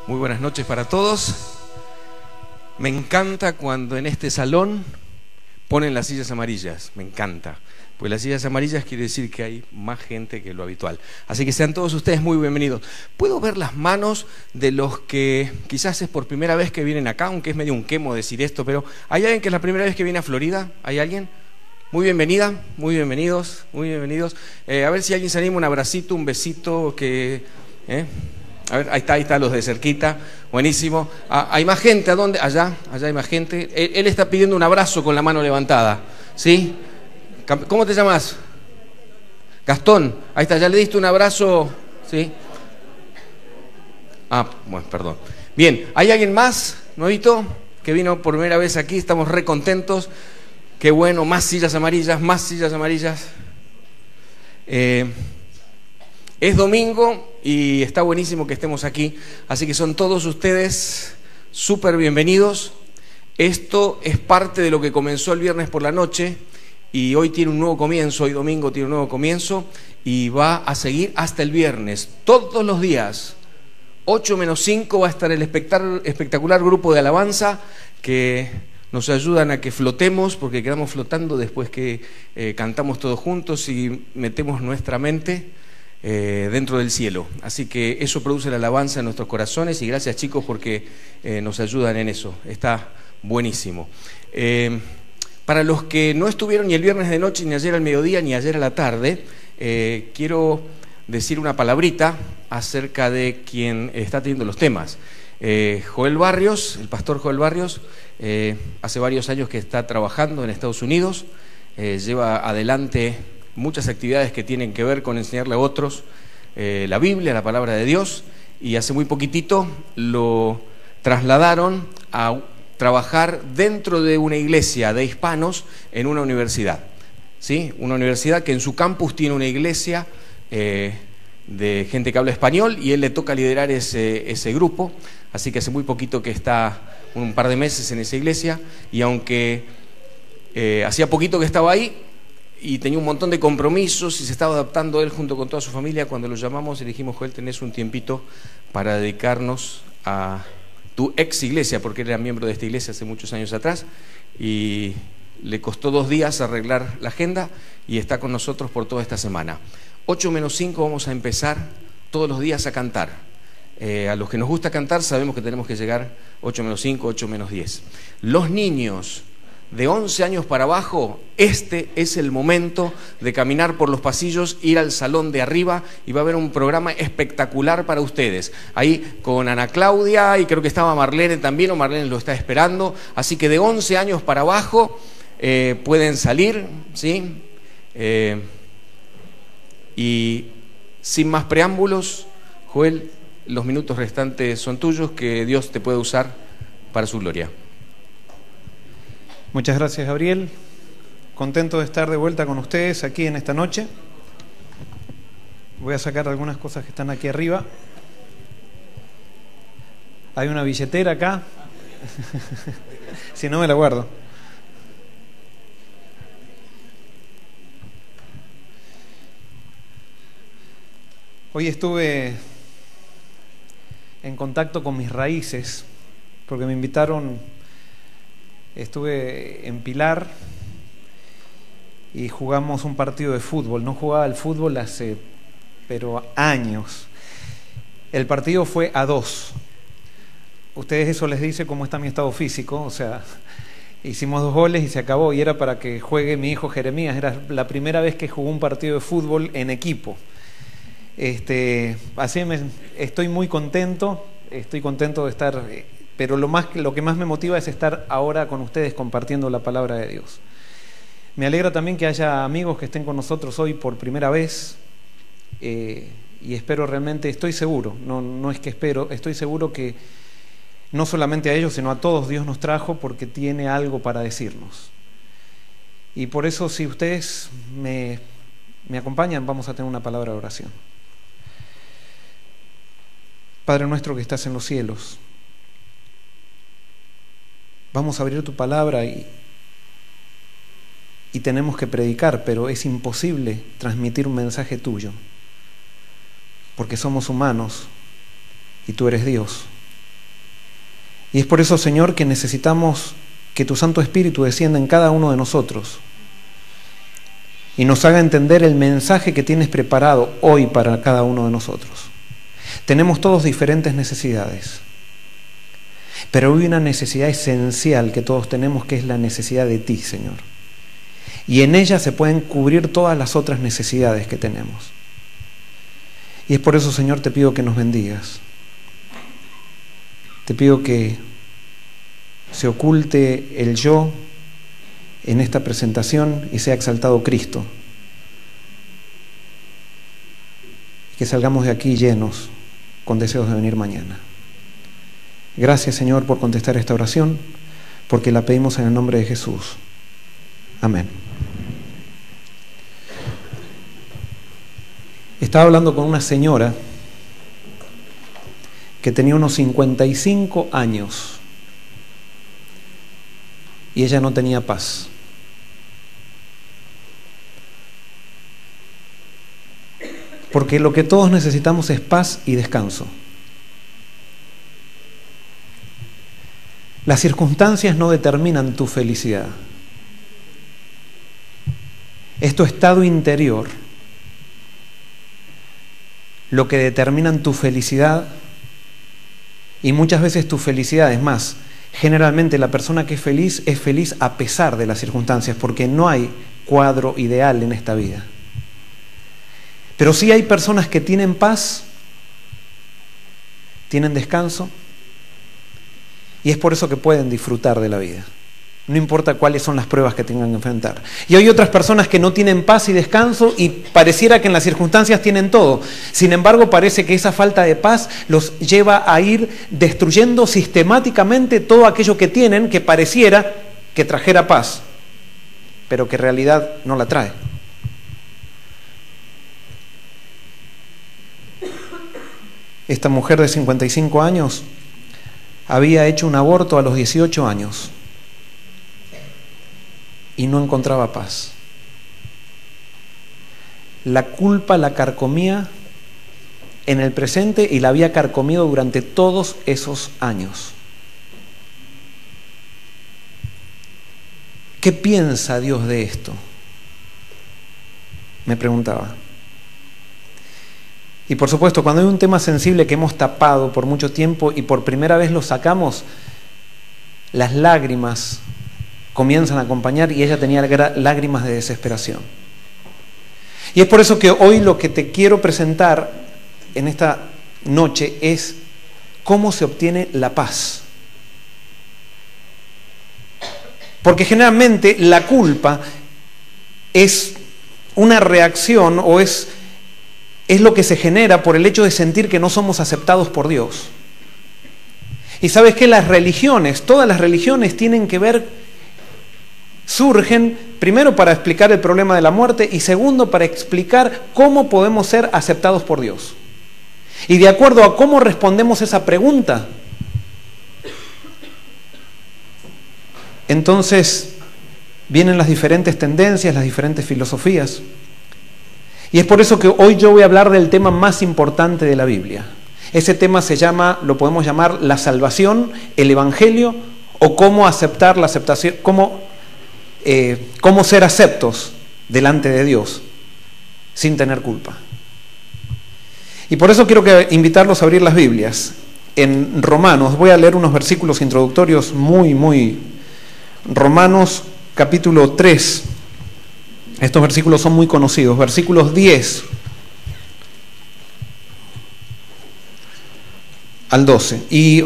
Muy buenas noches para todos. Me encanta cuando en este salón ponen las sillas amarillas, me encanta. Pues las sillas amarillas quiere decir que hay más gente que lo habitual. Así que sean todos ustedes muy bienvenidos. ¿Puedo ver las manos de los que quizás es por primera vez que vienen acá? Aunque es medio un quemo decir esto, pero ¿hay alguien que es la primera vez que viene a Florida? ¿Hay alguien? Muy bienvenida, muy bienvenidos, muy bienvenidos. A ver si alguien se anima, un abracito, un besito, que... A ver, ahí está, los de cerquita, buenísimo. ¿Hay más gente? ¿A dónde? Allá hay más gente. Él está pidiendo un abrazo con la mano levantada, ¿sí? ¿Cómo te llamas? Gastón, ahí está, ya le diste un abrazo, ¿sí? Bueno, perdón. Bien, ¿hay alguien más, nuevito, que vino por primera vez aquí? Estamos re contentos. Qué bueno, más sillas amarillas, más sillas amarillas. Es domingo y está buenísimo que estemos aquí, así que son todos ustedes súper bienvenidos. Esto es parte de lo que comenzó el viernes por la noche y hoy tiene un nuevo comienzo, hoy domingo tiene un nuevo comienzo y va a seguir hasta el viernes. Todos los días, 8-5, va a estar el espectacular grupo de alabanza que nos ayudan a que flotemos, porque quedamos flotando después que cantamos todos juntos y metemos nuestra mente dentro del cielo. Así que eso produce la alabanza en nuestros corazones y gracias, chicos, porque nos ayudan en eso. Está buenísimo. Para los que no estuvieron ni el viernes de noche, ni ayer al mediodía, ni ayer a la tarde, quiero decir una palabrita acerca de quien está teniendo los temas. Joel Barrios, el pastor Joel Barrios, hace varios años que está trabajando en Estados Unidos, lleva adelante muchas actividades que tienen que ver con enseñarle a otros la Biblia, la palabra de Dios, y hace muy poquitito lo trasladaron a trabajar dentro de una iglesia de hispanos en una universidad, ¿sí? Una universidad que en su campus tiene una iglesia de gente que habla español y él le toca liderar ese grupo, así que hace muy poquito que está un par de meses en esa iglesia y aunque hacía poquito que estaba ahí y tenía un montón de compromisos y se estaba adaptando él junto con toda su familia, cuando lo llamamos y le dijimos: Joel, tenés un tiempito para dedicarnos a tu ex iglesia, porque él era miembro de esta iglesia hace muchos años atrás, y le costó 2 días arreglar la agenda y está con nosotros por toda esta semana. 8-5 vamos a empezar todos los días a cantar. A los que nos gusta cantar sabemos que tenemos que llegar 8-5, 8-10. Los niños de 11 años para abajo, este es el momento de caminar por los pasillos, ir al salón de arriba y va a haber un programa espectacular para ustedes. Ahí con Ana Claudia y creo que estaba Marlene también, o Marlene lo está esperando. Así que de 11 años para abajo pueden salir, ¿sí? Y sin más preámbulos, Joel, los minutos restantes son tuyos, que Dios te puede usar para su gloria. Muchas gracias, Gabriel. Contento de estar de vuelta con ustedes aquí en esta noche. Voy a sacar algunas cosas que están aquí arriba. Hay una billetera acá. Si no, me la guardo. Hoy estuve en contacto con mis raíces porque me invitaron. Estuve en Pilar y jugamos un partido de fútbol. No jugaba al fútbol pero años. El partido fue a 2. Ustedes eso les dice cómo está mi estado físico. O sea, hicimos 2 goles y se acabó. Y era para que juegue mi hijo Jeremías. Era la primera vez que jugó un partido de fútbol en equipo. Así estoy muy contento. Estoy contento de estar... Pero lo que más me motiva es estar ahora con ustedes compartiendo la palabra de Dios. Me alegra también que haya amigos que estén con nosotros hoy por primera vez y espero realmente, estoy seguro, no es que espero, estoy seguro que no solamente a ellos, sino a todos Dios nos trajo porque tiene algo para decirnos. Y por eso, si ustedes me acompañan, vamos a tener una palabra de oración. Padre nuestro que estás en los cielos, vamos a abrir tu palabra y tenemos que predicar, pero es imposible transmitir un mensaje tuyo, porque somos humanos y tú eres Dios. Y es por eso, Señor, que necesitamos que tu Santo Espíritu descienda en cada uno de nosotros y nos haga entender el mensaje que tienes preparado hoy para cada uno de nosotros. Tenemos todos diferentes necesidades, pero hay una necesidad esencial que todos tenemos, que es la necesidad de ti, Señor. Y en ella se pueden cubrir todas las otras necesidades que tenemos. Y es por eso, Señor, te pido que nos bendigas. Te pido que se oculte el yo en esta presentación y sea exaltado Cristo. Que salgamos de aquí llenos, con deseos de venir mañana. Gracias, Señor, por contestar esta oración, porque la pedimos en el nombre de Jesús. Amén. Estaba hablando con una señora que tenía unos 55 años y ella no tenía paz. Porque lo que todos necesitamos es paz y descanso. Las circunstancias no determinan tu felicidad. Es tu estado interior lo que determina tu felicidad, y muchas veces tu felicidad, es más, generalmente la persona que es feliz a pesar de las circunstancias, porque no hay cuadro ideal en esta vida. Pero sí hay personas que tienen paz, tienen descanso, y es por eso que pueden disfrutar de la vida. No importa cuáles son las pruebas que tengan que enfrentar. Y hay otras personas que no tienen paz y descanso y pareciera que en las circunstancias tienen todo. Sin embargo, parece que esa falta de paz los lleva a ir destruyendo sistemáticamente todo aquello que tienen, que pareciera que trajera paz, pero que en realidad no la trae. Esta mujer de 55 años había hecho un aborto a los 18 años. Y no encontraba paz. La culpa la carcomía en el presente y la había carcomido durante todos esos años. ¿Qué piensa Dios de esto?, me preguntaba. Y por supuesto, cuando hay un tema sensible que hemos tapado por mucho tiempo y por primera vez lo sacamos, las lágrimas comienzan a acompañar, y ella tenía lágrimas de desesperación. Y es por eso que hoy lo que te quiero presentar en esta noche es cómo se obtiene la paz. Porque generalmente la culpa es una reacción o es lo que se genera por el hecho de sentir que no somos aceptados por Dios. Y sabes que las religiones, todas las religiones tienen que ver, surgen primero para explicar el problema de la muerte y segundo para explicar cómo podemos ser aceptados por Dios. Y de acuerdo a cómo respondemos esa pregunta, entonces vienen las diferentes tendencias, las diferentes filosofías. Y es por eso que hoy yo voy a hablar del tema más importante de la Biblia. Ese tema se llama, lo podemos llamar la salvación, el evangelio, o cómo aceptar la aceptación, cómo ser aceptos delante de Dios sin tener culpa. Y por eso quiero invitarlos a abrir las Biblias. En Romanos, voy a leer unos versículos introductorios muy Romanos capítulo 3. Estos versículos son muy conocidos. Versículos 10 al 12. Y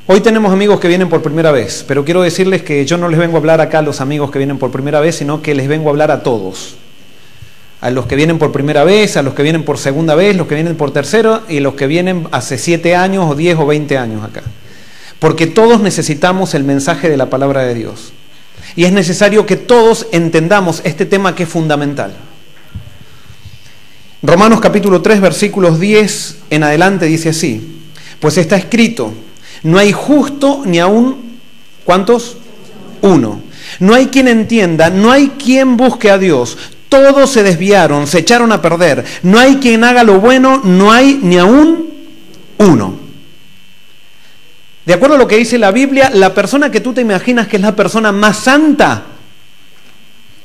hoy tenemos amigos que vienen por primera vez, pero quiero decirles que yo no les vengo a hablar acá a los amigos que vienen por primera vez, sino que les vengo a hablar a todos. A los que vienen por primera vez, a los que vienen por segunda vez, los que vienen por tercera y los que vienen hace 7 años o 10 o 20 años acá. Porque todos necesitamos el mensaje de la palabra de Dios. Y es necesario que todos entendamos este tema que es fundamental. Romanos capítulo 3, versículos 10 en adelante dice así: pues está escrito, no hay justo ni aún, ¿cuántos? Uno. No hay quien entienda, no hay quien busque a Dios. Todos se desviaron, se echaron a perder. No hay quien haga lo bueno, no hay ni aún uno. De acuerdo a lo que dice la Biblia, la persona que tú te imaginas que es la persona más santa,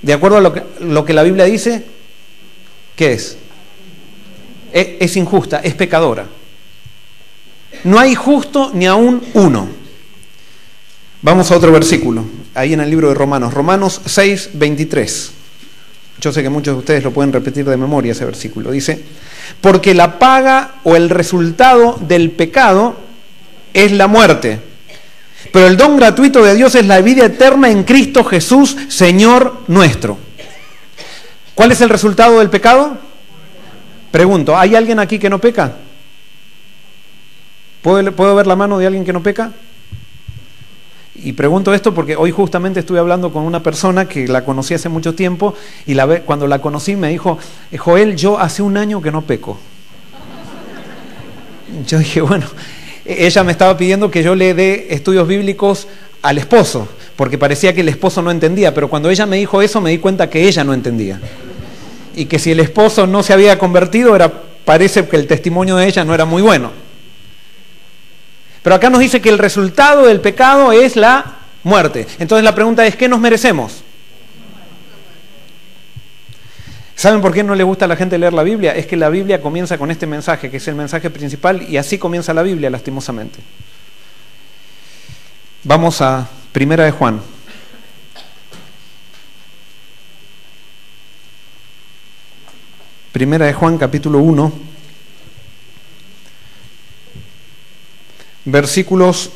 de acuerdo a lo que la Biblia dice, ¿qué es? Es injusta, es pecadora. No hay justo ni aún uno. Vamos a otro versículo, ahí en el libro de Romanos, Romanos 6, 23. Yo sé que muchos de ustedes lo pueden repetir de memoria ese versículo. Dice, porque la paga o el resultado del pecado es la muerte, pero el don gratuito de Dios es la vida eterna en Cristo Jesús, Señor nuestro. ¿Cuál es el resultado del pecado? Pregunto, ¿hay alguien aquí que no peca? ¿Puedo ver la mano de alguien que no peca? Y pregunto esto porque hoy justamente estuve hablando con una persona que la conocí hace mucho tiempo y cuando la conocí me dijo, Joel, yo hace un año que no peco. Yo dije, bueno, ella me estaba pidiendo que yo le dé estudios bíblicos al esposo, porque parecía que el esposo no entendía, pero cuando ella me dijo eso me di cuenta que ella no entendía. Y que si el esposo no se había convertido, parece que el testimonio de ella no era muy bueno. Pero acá nos dice que el resultado del pecado es la muerte. Entonces la pregunta es, ¿qué nos merecemos? ¿Saben por qué no le gusta a la gente leer la Biblia? Es que la Biblia comienza con este mensaje, que es el mensaje principal, y así comienza la Biblia, lastimosamente. Vamos a Primera de Juan. Primera de Juan, capítulo 1, versículos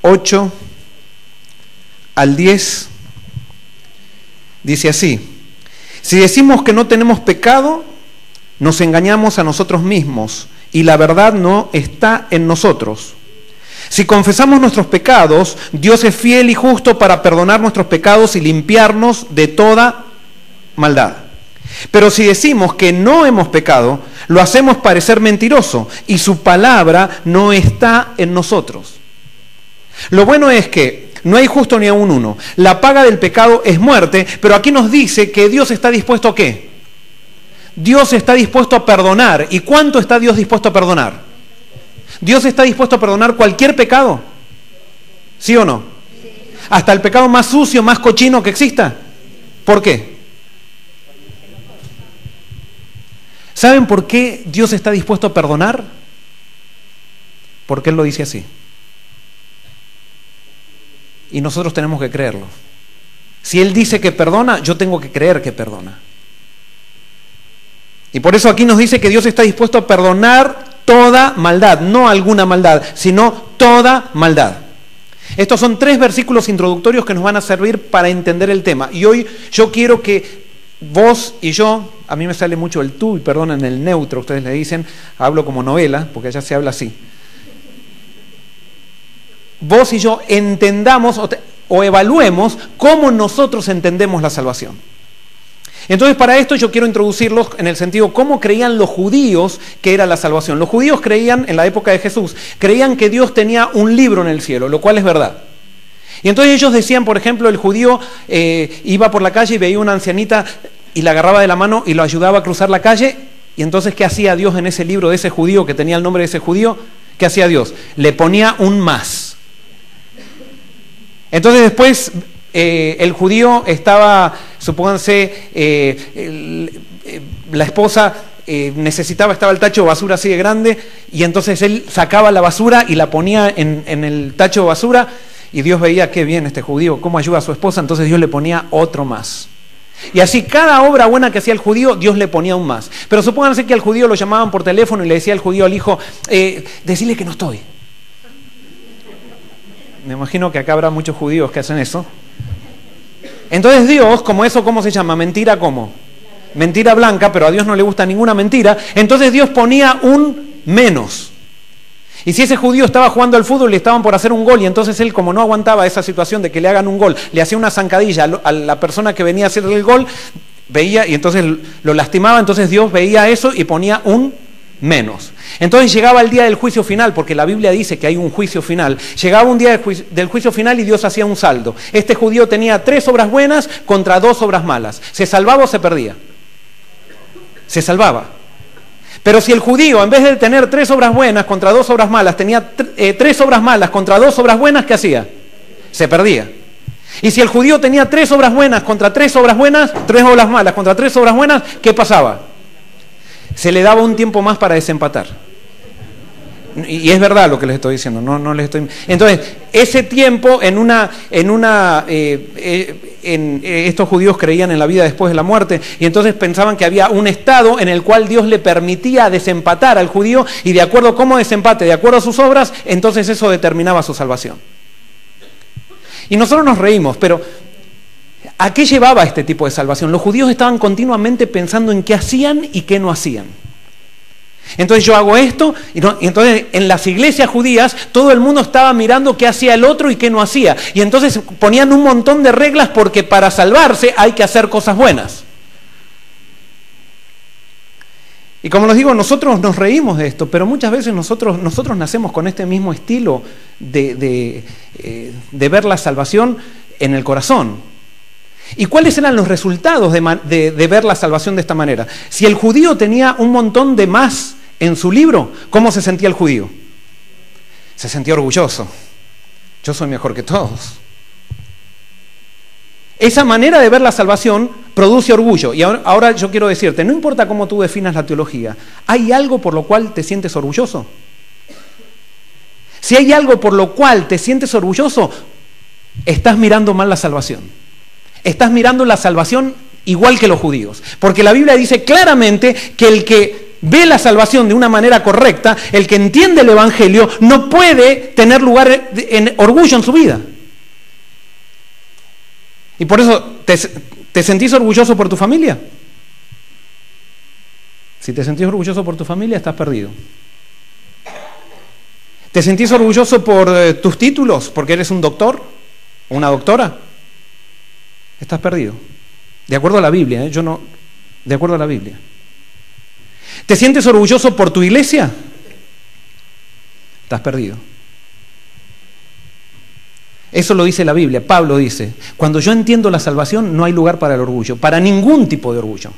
8 al 10, dice así: si decimos que no tenemos pecado, nos engañamos a nosotros mismos y la verdad no está en nosotros. Si confesamos nuestros pecados, Dios es fiel y justo para perdonar nuestros pecados y limpiarnos de toda maldad. Pero si decimos que no hemos pecado, lo hacemos parecer mentiroso y su palabra no está en nosotros. Lo bueno es que no hay justo ni aún uno. La paga del pecado es muerte, pero aquí nos dice que Dios está dispuesto a ¿qué? Dios está dispuesto a perdonar. ¿Y cuánto está Dios dispuesto a perdonar? ¿Dios está dispuesto a perdonar cualquier pecado? ¿Sí o no? Hasta el pecado más sucio, más cochino que exista. ¿Por qué? ¿Saben por qué Dios está dispuesto a perdonar? Porque Él lo dice así. Y nosotros tenemos que creerlo. Si Él dice que perdona, yo tengo que creer que perdona. Y por eso aquí nos dice que Dios está dispuesto a perdonar toda maldad, no alguna maldad, sino toda maldad. Estos son 3 versículos introductorios que nos van a servir para entender el tema. Y hoy yo quiero que vos y yo, a mí me sale mucho el tú, y perdonen el neutro, ustedes le dicen, hablo como novela, porque allá se habla así. Vos y yo entendamos o evaluemos cómo nosotros entendemos la salvación. Entonces, para esto yo quiero introducirlos en el sentido cómo creían los judíos que era la salvación. Los judíos creían, en la época de Jesús, creían que Dios tenía un libro en el cielo, lo cual es verdad. Y entonces ellos decían, por ejemplo, el judío iba por la calle y veía una ancianita y la agarraba de la mano y lo ayudaba a cruzar la calle. Y entonces, ¿qué hacía Dios en ese libro de ese judío que tenía el nombre de ese judío? ¿Qué hacía Dios? Le ponía un más. Entonces después el judío estaba, supónganse, la esposa estaba el tacho de basura así de grande, y entonces él sacaba la basura y la ponía en el tacho de basura, y Dios veía qué bien este judío, cómo ayuda a su esposa, entonces Dios le ponía otro más. Y así cada obra buena que hacía el judío, Dios le ponía un más. Pero supónganse que al judío lo llamaban por teléfono y le decía al judío al hijo, decile que no estoy. Me imagino que acá habrá muchos judíos que hacen eso. Entonces Dios, como eso, ¿cómo se llama? Mentira, ¿cómo? Mentira blanca, pero a Dios no le gusta ninguna mentira. Entonces Dios ponía un menos. Y si ese judío estaba jugando al fútbol y estaban por hacer un gol, y entonces él, como no aguantaba esa situación de que le hagan un gol, le hacía una zancadilla a la persona que venía a hacer el gol, veía, y entonces lo lastimaba, entonces Dios veía eso y ponía un menos. Entonces llegaba el día del juicio final, porque la Biblia dice que hay un juicio final. Llegaba un día del juicio final y Dios hacía un saldo. Este judío tenía 3 obras buenas contra 2 obras malas. ¿Se salvaba o se perdía? Se salvaba. Pero si el judío, en vez de tener 3 obras buenas contra 2 obras malas, tenía 3 obras malas contra 2 obras buenas, ¿qué hacía? Se perdía. Y si el judío tenía 3 obras buenas contra 3 obras buenas, 3 obras malas contra 3 obras buenas, ¿qué pasaba? Se le daba un tiempo más para desempatar. Y es verdad lo que les estoy diciendo, no les estoy... Entonces, ese tiempo estos judíos creían en la vida después de la muerte, y entonces pensaban que había un estado en el cual Dios le permitía desempatar al judío, y de acuerdo a cómo desempate, de acuerdo a sus obras, entonces eso determinaba su salvación. Y nosotros nos reímos, pero ¿a qué llevaba este tipo de salvación? Los judíos estaban continuamente pensando en qué hacían y qué no hacían. Entonces yo hago esto, y entonces en las iglesias judías todo el mundo estaba mirando qué hacía el otro y qué no hacía. Y entonces ponían un montón de reglas porque para salvarse hay que hacer cosas buenas. Y como les digo, nosotros nos reímos de esto, pero muchas veces nosotros nacemos con este mismo estilo de ver la salvación en el corazón. ¿Y cuáles eran los resultados de ver la salvación de esta manera? Si el judío tenía un montón de más en su libro, ¿cómo se sentía el judío? Se sentía orgulloso. Yo soy mejor que todos. Esa manera de ver la salvación produce orgullo. Y ahora yo quiero decirte, no importa cómo tú definas la teología, ¿hay algo por lo cual te sientes orgulloso? Si hay algo por lo cual te sientes orgulloso, estás mirando mal la salvación. Estás mirando la salvación igual que los judíos. Porque la Biblia dice claramente que el que ve la salvación de una manera correcta, el que entiende el Evangelio, no puede tener lugar en orgullo en su vida. Y por eso, ¿te sentís orgulloso por tu familia? Si te sentís orgulloso por tu familia, estás perdido. ¿Te sentís orgulloso por tus títulos? ¿Porque eres un doctor o una doctora? Estás perdido. De acuerdo a la Biblia, de acuerdo a la Biblia. ¿Te sientes orgulloso por tu iglesia? Estás perdido. Eso lo dice la Biblia. Pablo dice, cuando yo entiendo la salvación, no hay lugar para el orgullo, para ningún tipo de orgullo.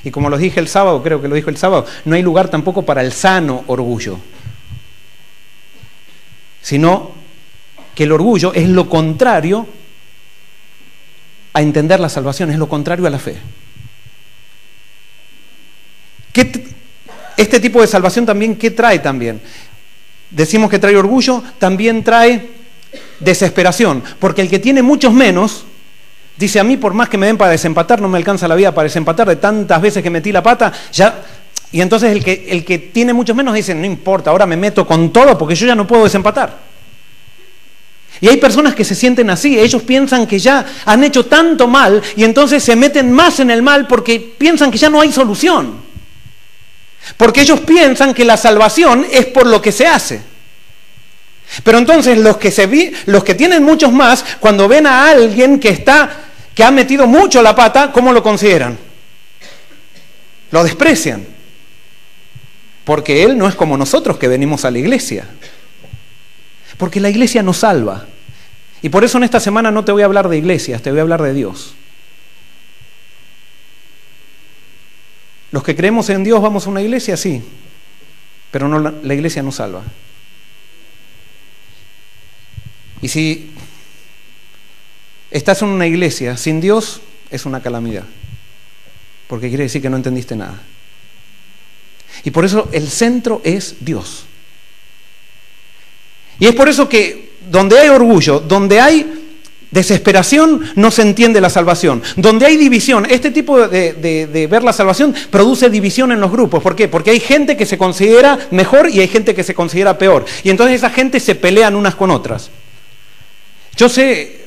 Y como lo dije el sábado, creo que lo dijo el sábado, no hay lugar tampoco para el sano orgullo. Sino que el orgullo es lo contrario a entender la salvación, es lo contrario a la fe. Este tipo de salvación también, ¿qué trae también? Decimos que trae orgullo, también trae desesperación, porque el que tiene muchos menos, dice, a mí por más que me den para desempatar, no me alcanza la vida para desempatar, de tantas veces que metí la pata, ya... Y entonces el que tiene muchos menos dice, no importa, ahora me meto con todo porque yo ya no puedo desempatar. Y hay personas que se sienten así, ellos piensan que ya han hecho tanto mal y entonces se meten más en el mal porque piensan que ya no hay solución. Porque ellos piensan que la salvación es por lo que se hace. Pero entonces los que tienen muchos más, cuando ven a alguien que ha metido mucho la pata, ¿cómo lo consideran? Lo desprecian. Porque él no es como nosotros que venimos a la iglesia. Porque la iglesia nos salva. Y por eso en esta semana no te voy a hablar de iglesias, te voy a hablar de Dios. Los que creemos en Dios vamos a una iglesia, sí, pero no, la iglesia nos salva. Y si estás en una iglesia sin Dios, es una calamidad, porque quiere decir que no entendiste nada. Y por eso el centro es Dios. Y es por eso que donde hay orgullo, donde hay desesperación, no se entiende la salvación. Donde hay división, este tipo de ver la salvación produce división en los grupos. ¿Por qué? Porque hay gente que se considera mejor y hay gente que se considera peor. Y entonces esa gente se pelean unas con otras. Yo sé,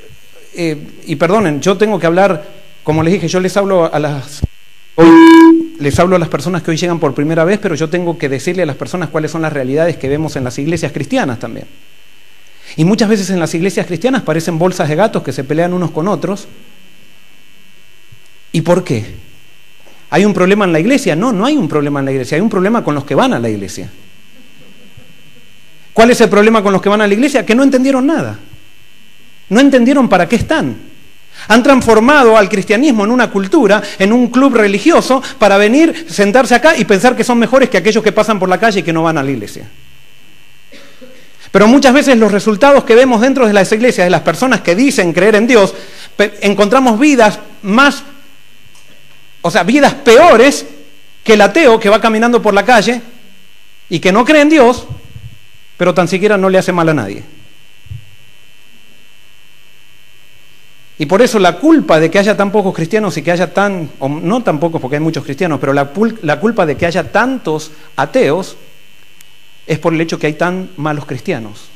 y perdonen, yo tengo que hablar, como les dije, yo les hablo a las personas que hoy llegan por primera vez, pero yo tengo que decirle a las personas cuáles son las realidades que vemos en las iglesias cristianas también. Y muchas veces en las iglesias cristianas parecen bolsas de gatos que se pelean unos con otros. ¿Y por qué? ¿Hay un problema en la iglesia? No, no hay un problema en la iglesia, hay un problema con los que van a la iglesia. ¿Cuál es el problema con los que van a la iglesia? Que no entendieron nada. No entendieron para qué están. Han transformado al cristianismo en una cultura, en un club religioso, para venir, sentarse acá y pensar que son mejores que aquellos que pasan por la calle y que no van a la iglesia. Pero muchas veces los resultados que vemos dentro de las iglesias, de las personas que dicen creer en Dios, encontramos vidas vidas peores que el ateo que va caminando por la calle y que no cree en Dios, pero tan siquiera no le hace mal a nadie. Y por eso la culpa de que haya tan pocos cristianos y que haya no tan pocos porque hay muchos cristianos, pero la culpa de que haya tantos ateos es por el hecho que hay tan malos cristianos.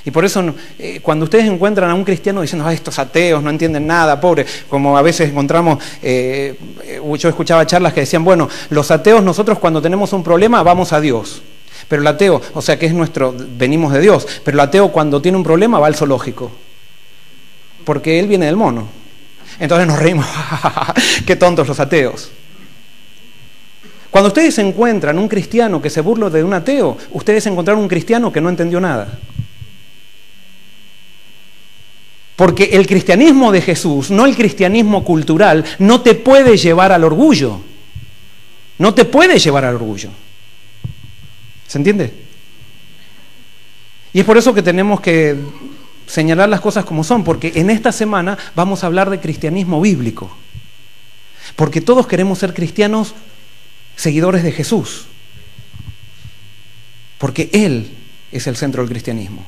Y por eso cuando ustedes encuentran a un cristiano diciendo, estos ateos no entienden nada, pobre, como a veces encontramos, yo escuchaba charlas que decían, bueno, los ateos nosotros cuando tenemos un problema vamos a Dios. Pero el ateo, venimos de Dios, pero el ateo cuando tiene un problema va al zoológico. Porque él viene del mono. Entonces nos reímos, qué tontos los ateos. Cuando ustedes encuentran un cristiano que se burla de un ateo, ustedes encontraron un cristiano que no entendió nada. Porque el cristianismo de Jesús, no el cristianismo cultural, no te puede llevar al orgullo. No te puede llevar al orgullo. ¿Se entiende? Y es por eso que tenemos que señalar las cosas como son, porque en esta semana vamos a hablar de cristianismo bíblico. Porque todos queremos ser cristianos seguidores de Jesús. Porque Él es el centro del cristianismo.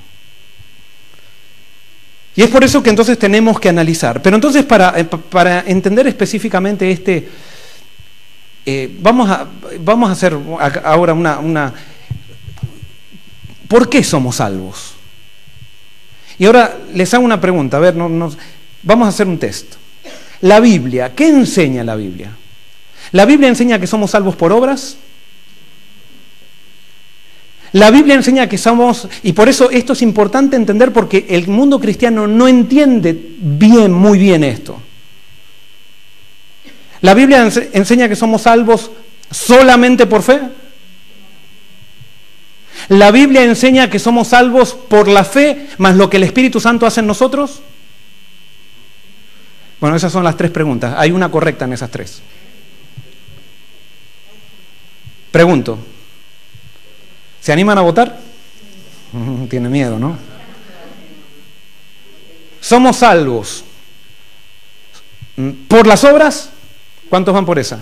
Y es por eso que entonces tenemos que analizar. Pero entonces para entender específicamente vamos a hacer ahora una ¿por qué somos salvos? Y ahora les hago una pregunta, vamos a hacer un test. La Biblia, ¿qué enseña la Biblia? ¿La Biblia enseña que somos salvos por obras? La Biblia enseña que somos, y por eso esto es importante entender porque el mundo cristiano no entiende muy bien esto. ¿La Biblia enseña que somos salvos solamente por fe? ¿La Biblia enseña que somos salvos por la fe, más lo que el Espíritu Santo hace en nosotros? Bueno, esas son las 3 preguntas. Hay una correcta en esas 3. Pregunto, ¿se animan a votar? Tiene miedo, ¿no? ¿Somos salvos por las obras? ¿Cuántos van por esa?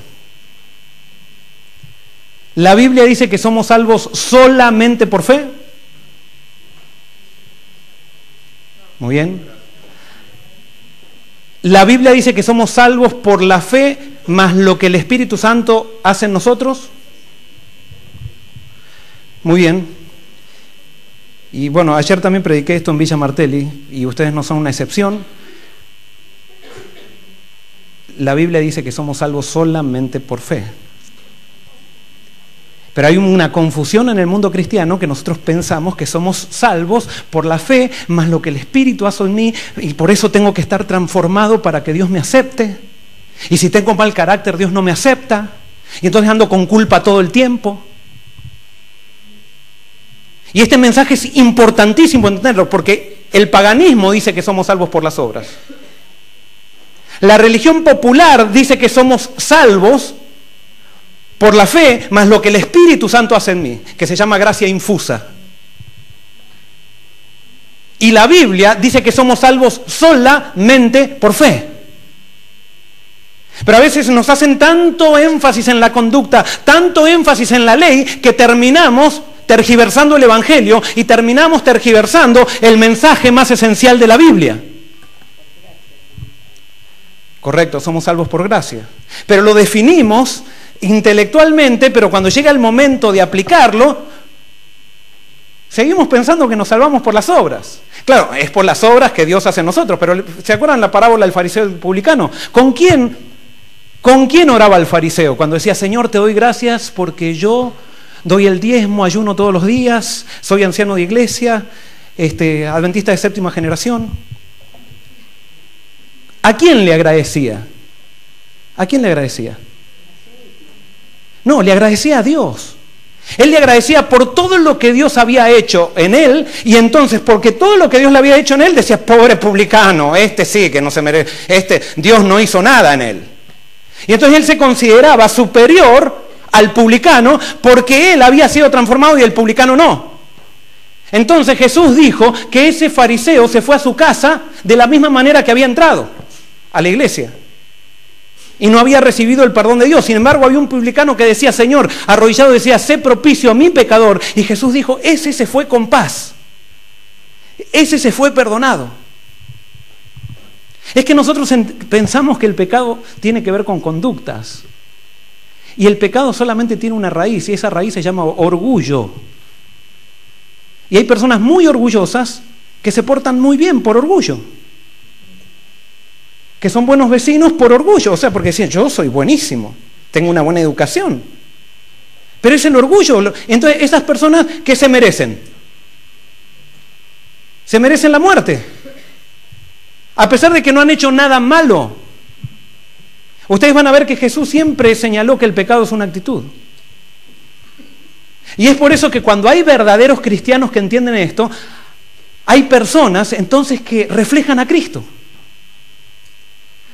¿La Biblia dice que somos salvos solamente por fe? Muy bien. ¿La Biblia dice que somos salvos por la fe más lo que el Espíritu Santo hace en nosotros? Muy bien. Y bueno, ayer también prediqué esto en Villa Martelli y ustedes no son una excepción. La Biblia dice que somos salvos solamente por fe. Pero hay una confusión en el mundo cristiano que nosotros pensamos que somos salvos por la fe, más lo que el Espíritu hace en mí, y por eso tengo que estar transformado para que Dios me acepte. Y si tengo mal carácter, Dios no me acepta. Y entonces ando con culpa todo el tiempo. Y este mensaje es importantísimo entenderlo, porque el paganismo dice que somos salvos por las obras. La religión popular dice que somos salvos por la fe, más lo que el Espíritu Santo hace en mí, que se llama gracia infusa. Y la Biblia dice que somos salvos solamente por fe. Pero a veces nos hacen tanto énfasis en la conducta, tanto énfasis en la ley, que terminamos tergiversando el Evangelio y terminamos tergiversando el mensaje más esencial de la Biblia. Correcto, somos salvos por gracia. Pero lo definimos intelectualmente, pero cuando llega el momento de aplicarlo, seguimos pensando que nos salvamos por las obras. Claro, es por las obras que Dios hace en nosotros, pero ¿se acuerdan la parábola del fariseo y del publicano? ¿Con quién oraba el fariseo? Cuando decía, Señor, te doy gracias porque yo doy el diezmo, ayuno todos los días, soy anciano de iglesia, adventista de 7ª generación. ¿A quién le agradecía? ¿A quién le agradecía? No, le agradecía a Dios. Él le agradecía por todo lo que Dios había hecho en él, y entonces, porque todo lo que Dios le había hecho en él, decía, pobre publicano, este sí que no se merece, Dios no hizo nada en él. Y entonces él se consideraba superior al publicano porque él había sido transformado y el publicano no. Entonces Jesús dijo que ese fariseo se fue a su casa de la misma manera que había entrado a la iglesia. Y no había recibido el perdón de Dios. Sin embargo, había un publicano que decía, Señor, arrodillado decía, sé propicio a mi pecador. Y Jesús dijo, ese se fue con paz. Ese se fue perdonado. Es que nosotros pensamos que el pecado tiene que ver con conductas. Y el pecado solamente tiene una raíz, y esa raíz se llama orgullo. Y hay personas muy orgullosas que se portan muy bien por orgullo. Que son buenos vecinos por orgullo, o sea, porque decían, yo soy buenísimo, tengo una buena educación. Pero es el orgullo. Entonces, esas personas, ¿qué se merecen? Se merecen la muerte. A pesar de que no han hecho nada malo. Ustedes van a ver que Jesús siempre señaló que el pecado es una actitud. Y es por eso que cuando hay verdaderos cristianos que entienden esto, hay personas entonces que reflejan a Cristo.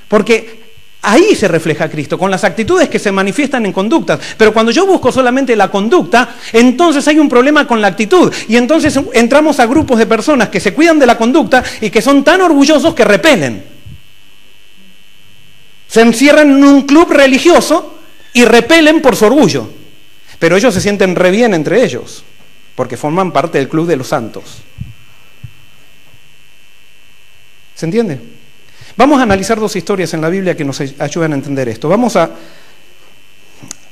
Porque ahí se refleja a Cristo, con las actitudes que se manifiestan en conductas. Pero cuando yo busco solamente la conducta, entonces hay un problema con la actitud. Y entonces entramos a grupos de personas que se cuidan de la conducta y que son tan orgullosos que repelen. Se encierran en un club religioso y repelen por su orgullo. Pero ellos se sienten re bien entre ellos, porque forman parte del club de los santos. ¿Se entiende? Vamos a analizar dos historias en la Biblia que nos ayudan a entender esto. Vamos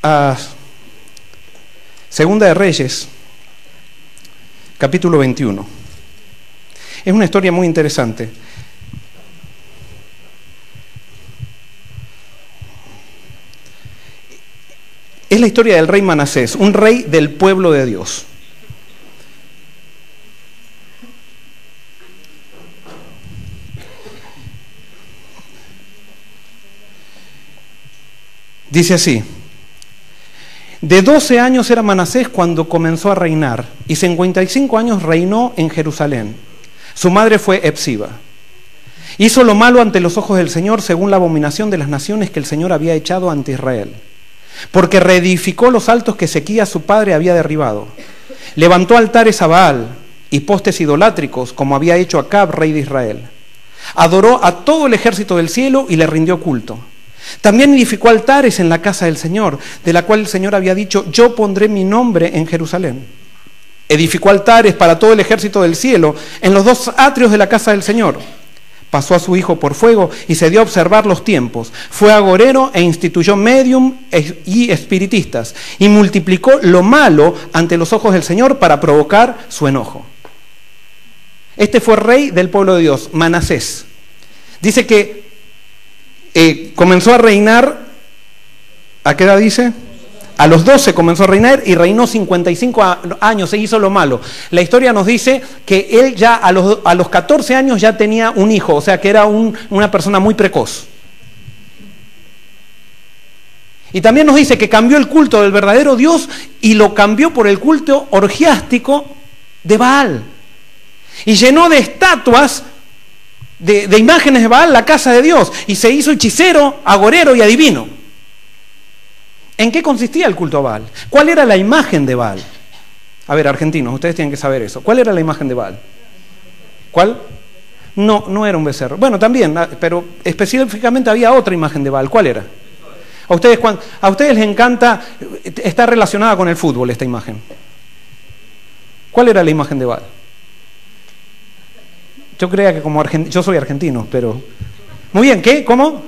a Segunda de Reyes, capítulo 21. Es una historia muy interesante. Es la historia del rey Manasés, un rey del pueblo de Dios. Dice así, de 12 años era Manasés cuando comenzó a reinar, y 55 años reinó en Jerusalén. Su madre fue Hepsiba. Hizo lo malo ante los ojos del Señor, según la abominación de las naciones que el Señor había echado ante Israel. Porque reedificó los altos que Ezequías su padre había derribado. Levantó altares a Baal y postes idolátricos, como había hecho Acab, rey de Israel. Adoró a todo el ejército del cielo y le rindió culto. También edificó altares en la casa del Señor, de la cual el Señor había dicho, yo pondré mi nombre en Jerusalén. Edificó altares para todo el ejército del cielo en los dos atrios de la casa del Señor. Pasó a su hijo por fuego y se dio a observar los tiempos. Fue agorero e instituyó médium y espiritistas, y multiplicó lo malo ante los ojos del Señor para provocar su enojo. Este fue rey del pueblo de Dios, Manasés. Dice que comenzó a reinar, ¿a qué edad dice? A los 12 comenzó a reinar y reinó 55 años, se hizo lo malo. La historia nos dice que él ya a los 14 años ya tenía un hijo, o sea que era una persona muy precoz. Y también nos dice que cambió el culto del verdadero Dios y lo cambió por el culto orgiástico de Baal. Y llenó de estatuas de imágenes de Baal la casa de Dios, y se hizo hechicero, agorero y adivino. ¿En qué consistía el culto a Baal? ¿Cuál era la imagen de Baal? A ver, argentinos, ustedes tienen que saber eso. ¿Cuál era la imagen de Baal? ¿Cuál? No era un becerro. Bueno, también, pero específicamente había otra imagen de Baal. ¿Cuál era? A ustedes les encanta, está relacionada con el fútbol esta imagen. ¿Cuál era la imagen de Baal? Yo creía que yo soy argentino, pero... Muy bien, ¿qué? ¿Cómo?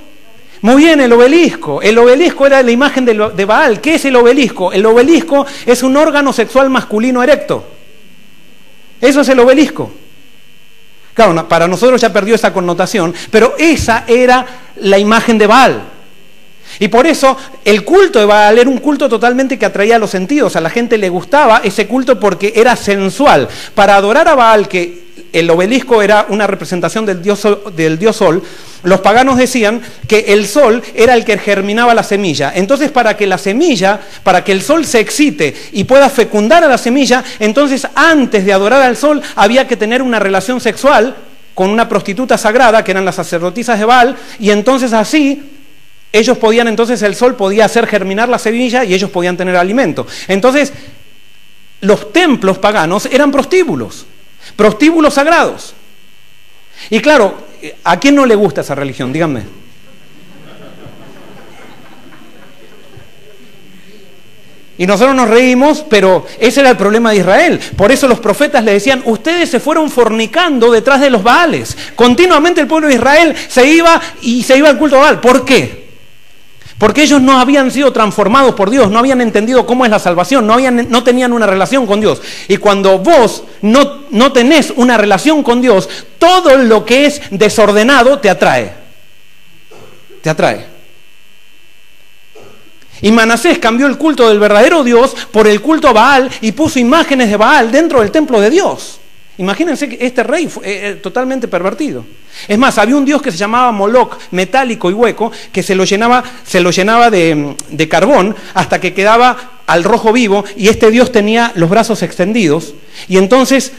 Muy bien, el obelisco. El obelisco era la imagen de Baal. ¿Qué es el obelisco? El obelisco es un órgano sexual masculino erecto. Eso es el obelisco. Claro, para nosotros ya perdió esa connotación, pero esa era la imagen de Baal. Y por eso el culto de Baal era un culto totalmente que atraía a los sentidos. A la gente le gustaba ese culto porque era sensual. Para adorar a Baal, que el obelisco era una representación del dios Sol, los paganos decían que el sol era el que germinaba la semilla. Entonces, para que la semilla, para que el sol se excite y pueda fecundar a la semilla, entonces antes de adorar al sol había que tener una relación sexual con una prostituta sagrada, que eran las sacerdotisas de Baal, y entonces así ellos podían, entonces el sol podía hacer germinar la semilla y ellos podían tener alimento. Entonces, los templos paganos eran prostíbulos sagrados. Y claro, ¿a quién no le gusta esa religión? Díganme. Y nosotros nos reímos, pero ese era el problema de Israel. Por eso los profetas le decían, ustedes se fueron fornicando detrás de los Baales. Continuamente el pueblo de Israel se iba al culto a Baal. ¿Por qué? Porque ellos no habían sido transformados por Dios, no habían entendido cómo es la salvación, no tenían una relación con Dios. Y cuando vos no tenés una relación con Dios, todo lo que es desordenado te atrae. Te atrae. Y Manasés cambió el culto del verdadero Dios por el culto a Baal y puso imágenes de Baal dentro del templo de Dios. Imagínense que este rey fue totalmente pervertido. Es más, había un dios que se llamaba Moloch, metálico y hueco, que se lo llenaba de carbón hasta que quedaba al rojo vivo, y este dios tenía los brazos extendidos, y entonces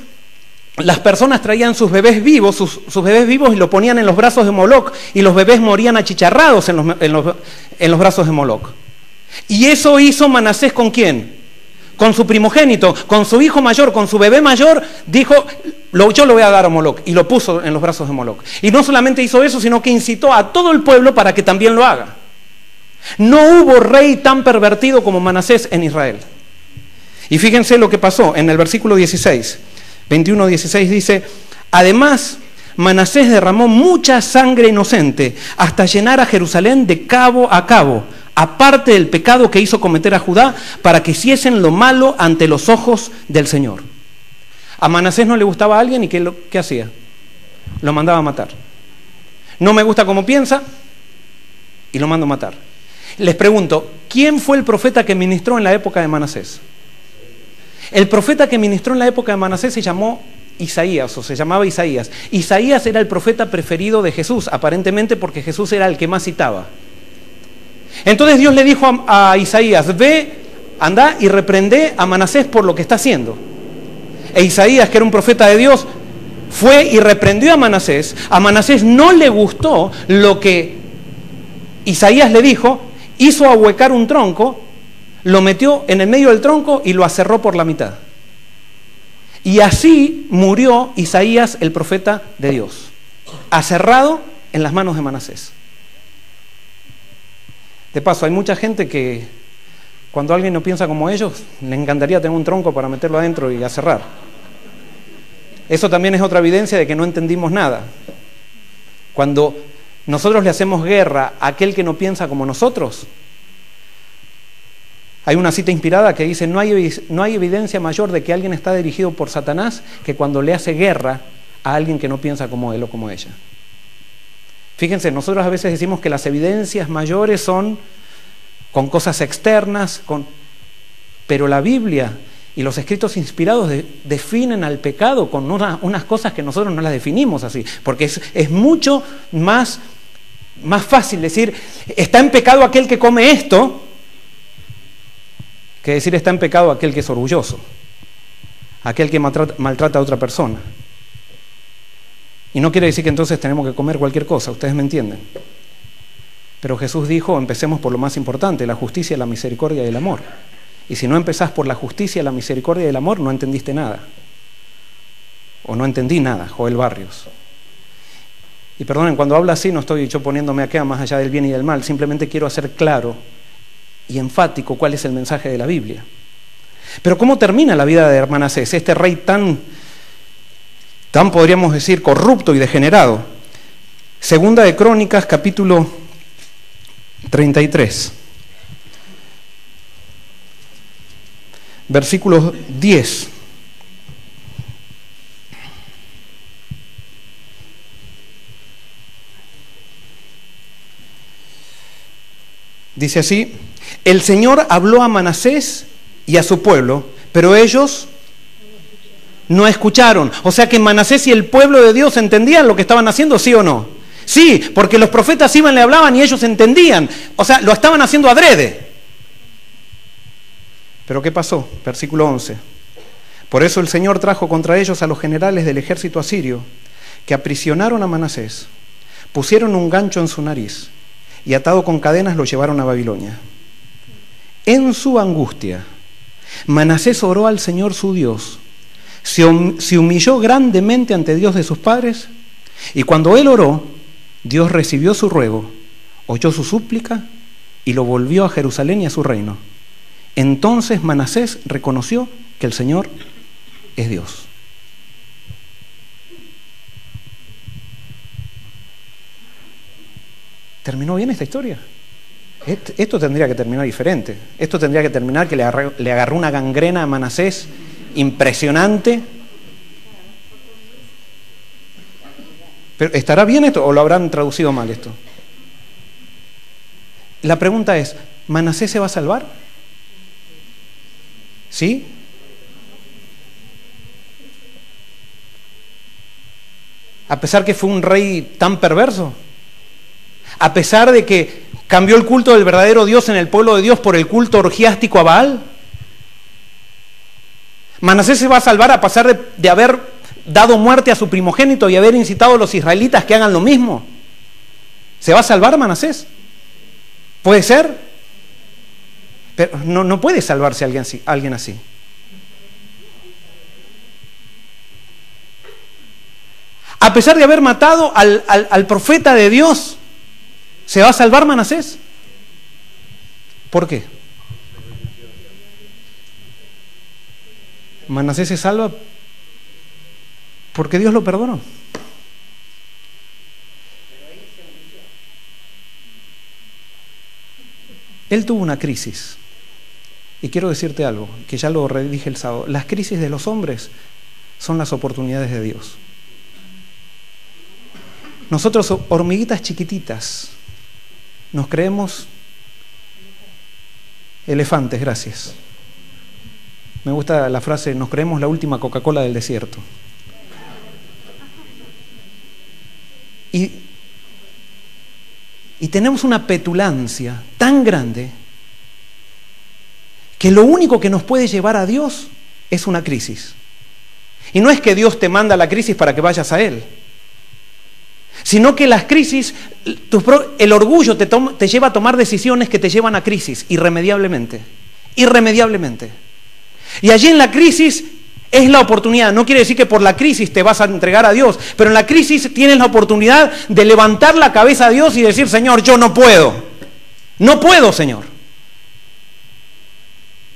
las personas traían sus bebés vivos, sus bebés vivos, y lo ponían en los brazos de Moloch, y los bebés morían achicharrados en los brazos de Moloch. Y eso hizo Manasés ¿con quién? Con su primogénito, con su hijo mayor, con su bebé mayor, dijo, yo lo voy a dar a Moloch, y lo puso en los brazos de Moloch. Y no solamente hizo eso, sino que incitó a todo el pueblo para que también lo haga. No hubo rey tan pervertido como Manasés en Israel. Y fíjense lo que pasó en el versículo 16, 21-16 dice, además Manasés derramó mucha sangre inocente hasta llenar a Jerusalén de cabo a cabo, aparte del pecado que hizo cometer a Judá, para que hiciesen lo malo ante los ojos del Señor. A Manasés no le gustaba a alguien, y ¿qué hacía? Lo mandaba a matar. No me gusta cómo piensa, y lo mando a matar. Les pregunto, ¿quién fue el profeta que ministró en la época de Manasés? El profeta que ministró en la época de Manasés se llamó Isaías, o se llamaba Isaías. Isaías era el profeta preferido de Jesús, aparentemente porque Jesús era el que más citaba. Entonces Dios le dijo a Isaías, ve, anda y reprende a Manasés por lo que está haciendo. E Isaías, que era un profeta de Dios, fue y reprendió a Manasés. A Manasés no le gustó lo que Isaías le dijo, hizo ahuecar un tronco, lo metió en el medio del tronco y lo aserró por la mitad. Y así murió Isaías, el profeta de Dios, aserrado en las manos de Manasés. De paso, hay mucha gente que cuando alguien no piensa como ellos, le encantaría tener un tronco para meterlo adentro y aserrar. Eso también es otra evidencia de que no entendimos nada. Cuando nosotros le hacemos guerra a aquel que no piensa como nosotros, hay una cita inspirada que dice, no hay evidencia mayor de que alguien está dirigido por Satanás que cuando le hace guerra a alguien que no piensa como él o como ella. Fíjense, nosotros a veces decimos que las evidencias mayores son con cosas externas, pero la Biblia y los escritos inspirados definen al pecado con unas cosas que nosotros no las definimos así, porque es mucho más fácil decir, está en pecado aquel que come esto, que decir está en pecado aquel que es orgulloso, aquel que maltrata a otra persona. Y no quiere decir que entonces tenemos que comer cualquier cosa, ustedes me entienden. Pero Jesús dijo, empecemos por lo más importante, la justicia, la misericordia y el amor. Y si no empezás por la justicia, la misericordia y el amor, no entendiste nada. O no entendí nada, Joel Barrios. Y perdonen, cuando hablo así no estoy yo poniéndome acá más allá del bien y del mal, simplemente quiero hacer claro y enfático cuál es el mensaje de la Biblia. Pero ¿cómo termina la vida de Manasés, este rey tan podríamos decir corrupto y degenerado? Segunda de Crónicas, capítulo 33, versículo 10. Dice así, el Señor habló a Manasés y a su pueblo, pero ellos no escucharon. O sea que Manasés y el pueblo de Dios entendían lo que estaban haciendo, ¿sí o no? Sí, porque los profetas iban, le hablaban y ellos entendían. O sea, lo estaban haciendo adrede. Pero ¿qué pasó? Versículo 11. Por eso el Señor trajo contra ellos a los generales del ejército asirio, que aprisionaron a Manasés, pusieron un gancho en su nariz y atado con cadenas lo llevaron a Babilonia. En su angustia, Manasés oró al Señor su Dios, se humilló grandemente ante Dios de sus padres, y cuando él oró, Dios recibió su ruego, oyó su súplica y lo volvió a Jerusalén y a su reino. Entonces Manasés reconoció que el Señor es Dios. ¿Terminó bien esta historia? Esto tendría que terminar diferente. Esto tendría que terminar que le agarró una gangrena a Manasés impresionante. ¿Pero estará bien esto o lo habrán traducido mal esto? La pregunta es, ¿Manasés se va a salvar? ¿Sí? A pesar que fue un rey tan perverso, a pesar de que cambió el culto del verdadero Dios en el pueblo de Dios por el culto orgiástico a Baal. Manasés se va a salvar a pesar de haber dado muerte a su primogénito y haber incitado a los israelitas que hagan lo mismo. ¿Se va a salvar Manasés? ¿Puede ser? Pero no puede salvarse alguien así. A pesar de haber matado al profeta de Dios, ¿se va a salvar Manasés? ¿Por qué? Manasés se salva porque Dios lo perdonó. Él tuvo una crisis. Y quiero decirte algo, que ya lo redije el sábado. Las crisis de los hombres son las oportunidades de Dios. Nosotros, hormiguitas chiquititas, nos creemos elefantes, gracias. Me gusta la frase, nos creemos la última Coca-Cola del desierto. Y tenemos una petulancia tan grande que lo único que nos puede llevar a Dios es una crisis. Y no es que Dios te manda la crisis para que vayas a Él, sino que las crisis, el orgullo te lleva a tomar decisiones que te llevan a crisis, irremediablemente. Y allí en la crisis es la oportunidad. No quiere decir que por la crisis te vas a entregar a Dios, pero en la crisis tienes la oportunidad de levantar la cabeza a Dios y decir, Señor, yo no puedo, Señor.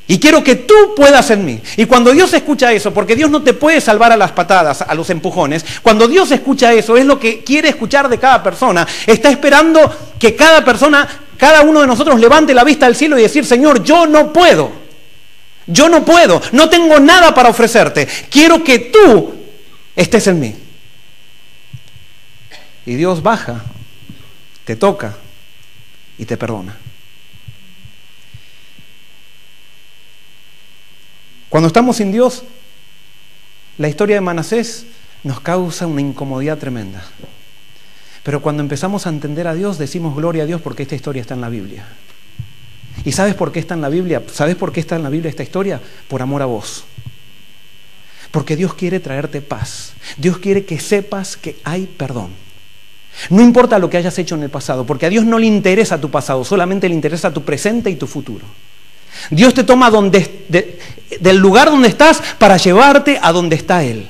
Y quiero que tú puedas en mí. Y cuando Dios escucha eso, porque Dios no te puede salvar a las patadas, a los empujones, cuando Dios escucha eso, es lo que quiere escuchar de cada persona. Está esperando que cada persona, cada uno de nosotros levante la vista al cielo y decir, Señor, yo no puedo, no tengo nada para ofrecerte. Quiero que tú estés en mí. Y Dios baja, te toca y te perdona. Cuando estamos sin Dios, la historia de Manasés nos causa una incomodidad tremenda. Pero cuando empezamos a entender a Dios, decimos gloria a Dios porque esta historia está en la Biblia. ¿Y sabes por qué está en la Biblia? ¿Sabes por qué está en la Biblia esta historia? Por amor a vos. Porque Dios quiere traerte paz. Dios quiere que sepas que hay perdón. No importa lo que hayas hecho en el pasado, porque a Dios no le interesa tu pasado, solamente le interesa tu presente y tu futuro. Dios te toma del lugar donde estás para llevarte a donde está Él.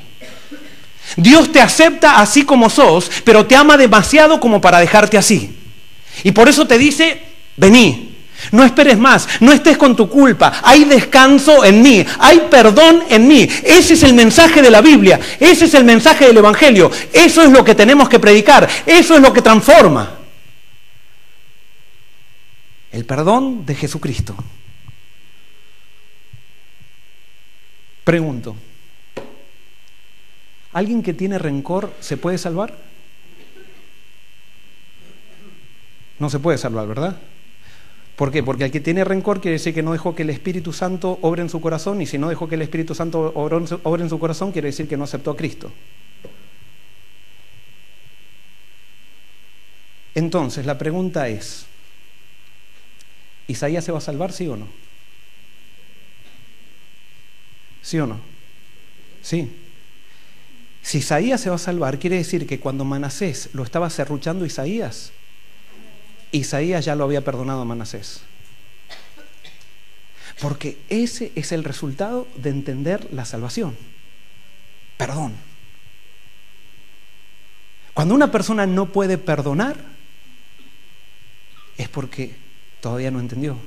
Dios te acepta así como sos, pero te ama demasiado como para dejarte así. Y por eso te dice, vení, no esperes más, no estés con tu culpa, hay descanso en mí, hay perdón en mí. Ese es el mensaje de la Biblia, ese es el mensaje del Evangelio, eso es lo que tenemos que predicar, eso es lo que transforma. El perdón de Jesucristo. Pregunto, ¿alguien que tiene rencor se puede salvar? No se puede salvar, ¿verdad? ¿Por qué? Porque el que tiene rencor quiere decir que no dejó que el Espíritu Santo obre en su corazón, y si no dejó que el Espíritu Santo obre en su corazón, quiere decir que no aceptó a Cristo. Entonces, la pregunta es, ¿Isaías se va a salvar, sí o no? ¿Sí o no? Sí. Si Isaías se va a salvar, quiere decir que cuando Manasés lo estaba serruchando Isaías ya lo había perdonado a Manasés. Porque ese es el resultado de entender la salvación. Perdón. Cuando una persona no puede perdonar, es porque todavía no entendió.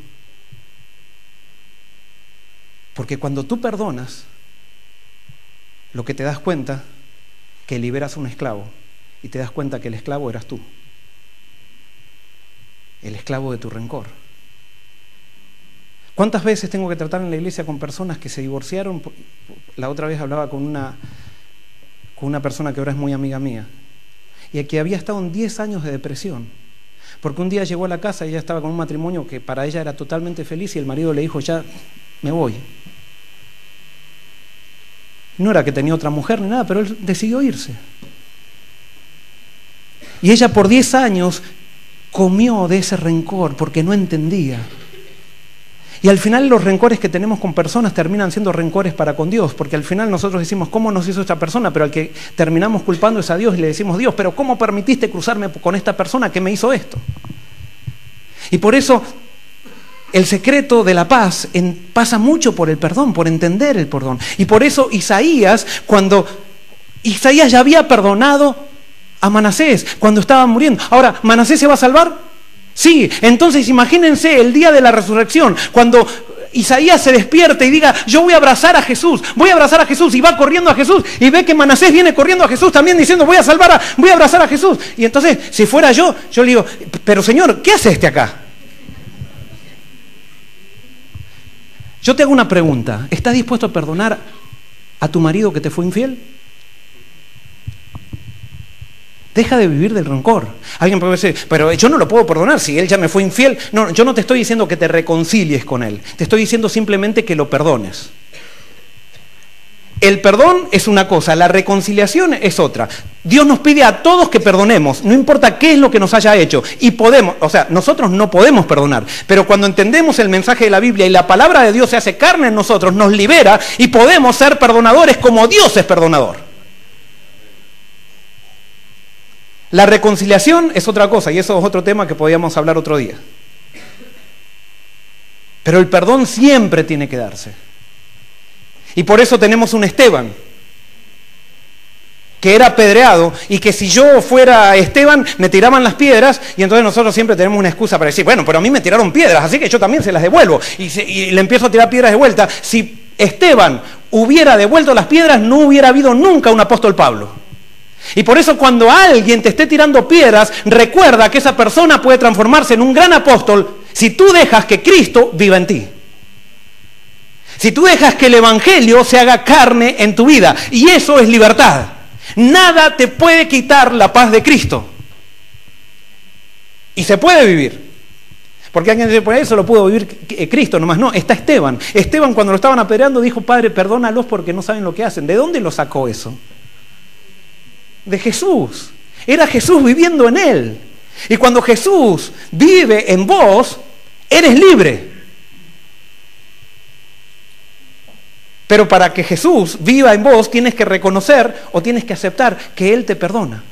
Porque cuando tú perdonas, lo que te das cuenta, que liberas a un esclavo, y te das cuenta que el esclavo eras tú. El esclavo de tu rencor. ¿Cuántas veces tengo que tratar en la iglesia con personas que se divorciaron? La otra vez hablaba con una persona que ahora es muy amiga mía, y que había estado en 10 años de depresión, porque un día llegó a la casa y ella estaba con un matrimonio que para ella era totalmente feliz, y el marido le dijo, ya me voy. No era que tenía otra mujer ni nada, pero él decidió irse. Y ella por 10 años comió de ese rencor porque no entendía. Y al final los rencores que tenemos con personas terminan siendo rencores para con Dios, porque al final nosotros decimos, ¿cómo nos hizo esta persona? Pero al que terminamos culpando es a Dios, y le decimos, Dios, pero ¿cómo permitiste cruzarme con esta persona que me hizo esto? Y por eso el secreto de la paz pasa mucho por el perdón, por entender el perdón. Y por eso Isaías, cuando Isaías ya había perdonado a Manasés cuando estaba muriendo. Ahora, ¿Manasés se va a salvar? Sí. Entonces imagínense el día de la resurrección, cuando Isaías se despierta y diga, yo voy a abrazar a Jesús, y va corriendo a Jesús, y ve que Manasés viene corriendo a Jesús también diciendo, voy a abrazar a Jesús. Y entonces, si fuera yo le digo, pero Señor, ¿qué hace este acá? Yo te hago una pregunta, ¿estás dispuesto a perdonar a tu marido que te fue infiel? Deja de vivir del rencor. Alguien puede decir, pero yo no lo puedo perdonar si él ya me fue infiel. No, yo no te estoy diciendo que te reconcilies con él. Te estoy diciendo simplemente que lo perdones. El perdón es una cosa, la reconciliación es otra. Dios nos pide a todos que perdonemos, no importa qué es lo que nos haya hecho. Y podemos, nosotros no podemos perdonar, pero cuando entendemos el mensaje de la Biblia y la palabra de Dios se hace carne en nosotros, nos libera y podemos ser perdonadores como Dios es perdonador. La reconciliación es otra cosa, y eso es otro tema que podríamos hablar otro día. Pero el perdón siempre tiene que darse. Y por eso tenemos un Esteban, que era apedreado, y que si yo fuera Esteban me tiraban las piedras, y entonces nosotros siempre tenemos una excusa para decir, bueno, pero a mí me tiraron piedras, así que yo también se las devuelvo, y le empiezo a tirar piedras de vuelta. Si Esteban hubiera devuelto las piedras, no hubiera habido nunca un apóstol Pablo. Y por eso cuando alguien te esté tirando piedras, recuerda que esa persona puede transformarse en un gran apóstol si tú dejas que Cristo viva en ti. Si tú dejas que el Evangelio se haga carne en tu vida. Y eso es libertad. Nada te puede quitar la paz de Cristo. Y se puede vivir. Porque alguien dice, por eso lo pudo vivir Cristo nomás. No, está Esteban. Esteban, cuando lo estaban apedreando, dijo, Padre, perdónalos porque no saben lo que hacen. ¿De dónde lo sacó eso? De Jesús. Era Jesús viviendo en él. Y cuando Jesús vive en vos, eres libre. Pero para que Jesús viva en vos, tienes que reconocer o tienes que aceptar que Él te perdona.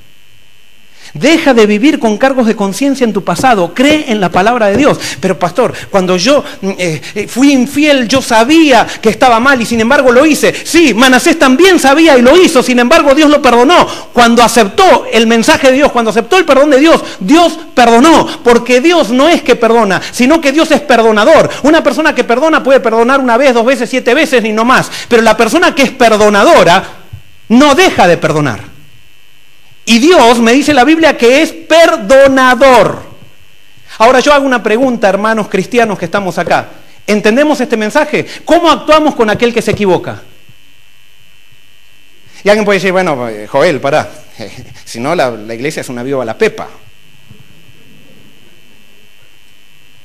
Deja de vivir con cargos de conciencia en tu pasado. Cree en la palabra de Dios. Pero pastor, cuando yo fui infiel, yo sabía que estaba mal y sin embargo lo hice. Sí, Manasés también sabía y lo hizo, sin embargo Dios lo perdonó. Cuando aceptó el mensaje de Dios, cuando aceptó el perdón de Dios, Dios perdonó. Porque Dios no es que perdona, sino que Dios es perdonador. Una persona que perdona puede perdonar una vez, 2 veces, 7 veces, ni no más. Pero la persona que es perdonadora no deja de perdonar. Y Dios, me dice la Biblia, que es perdonador. Ahora yo hago una pregunta, hermanos cristianos que estamos acá. ¿Entendemos este mensaje? ¿Cómo actuamos con aquel que se equivoca? Y alguien puede decir, bueno, Joel, pará. Si no, la iglesia es una viva la pepa.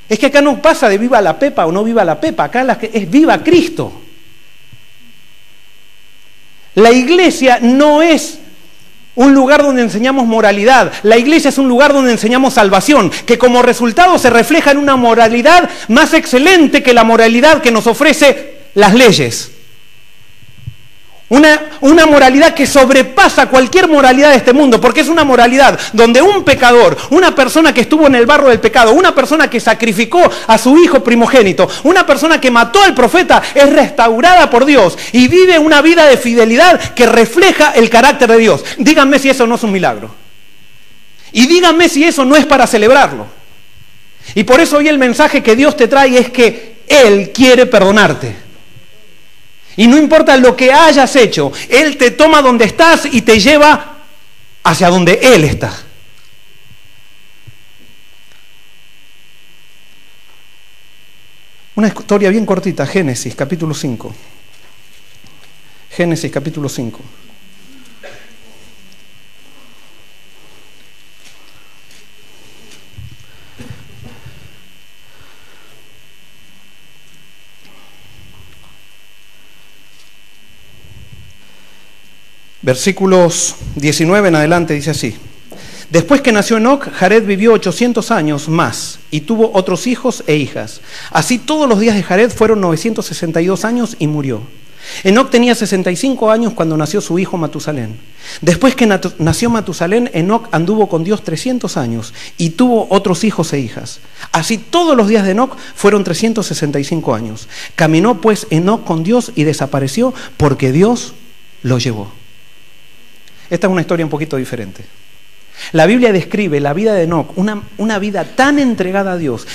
Es que acá no pasa de viva la Pepa o no viva la Pepa, acá es viva Cristo. La iglesia no es un lugar donde enseñamos moralidad, la iglesia es un lugar donde enseñamos salvación, que como resultado se refleja en una moralidad más excelente que la moralidad que nos ofrece las leyes. Una moralidad que sobrepasa cualquier moralidad de este mundo, porque es una moralidad donde un pecador, una persona que estuvo en el barro del pecado, una persona que sacrificó a su hijo primogénito, una persona que mató al profeta, es restaurada por Dios y vive una vida de fidelidad que refleja el carácter de Dios. Díganme si eso no es un milagro. Y díganme si eso no es para celebrarlo. Y por eso hoy el mensaje que Dios te trae es que Él quiere perdonarte. Y no importa lo que hayas hecho, Él te toma donde estás y te lleva hacia donde Él está. Una historia bien cortita, Génesis capítulo 5. Génesis capítulo 5. Versículos 19 en adelante dice así: Después que nació Enoc, Jared vivió 800 años más y tuvo otros hijos e hijas. Así todos los días de Jared fueron 962 años y murió. Enoc tenía 65 años cuando nació su hijo Matusalén. Después que nació Matusalén, Enoc anduvo con Dios 300 años y tuvo otros hijos e hijas. Así todos los días de Enoc fueron 365 años. Caminó pues Enoc con Dios y desapareció porque Dios lo llevó. Esta es una historia un poquito diferente. La Biblia describe la vida de Enoc, una vida tan entregada a Dios,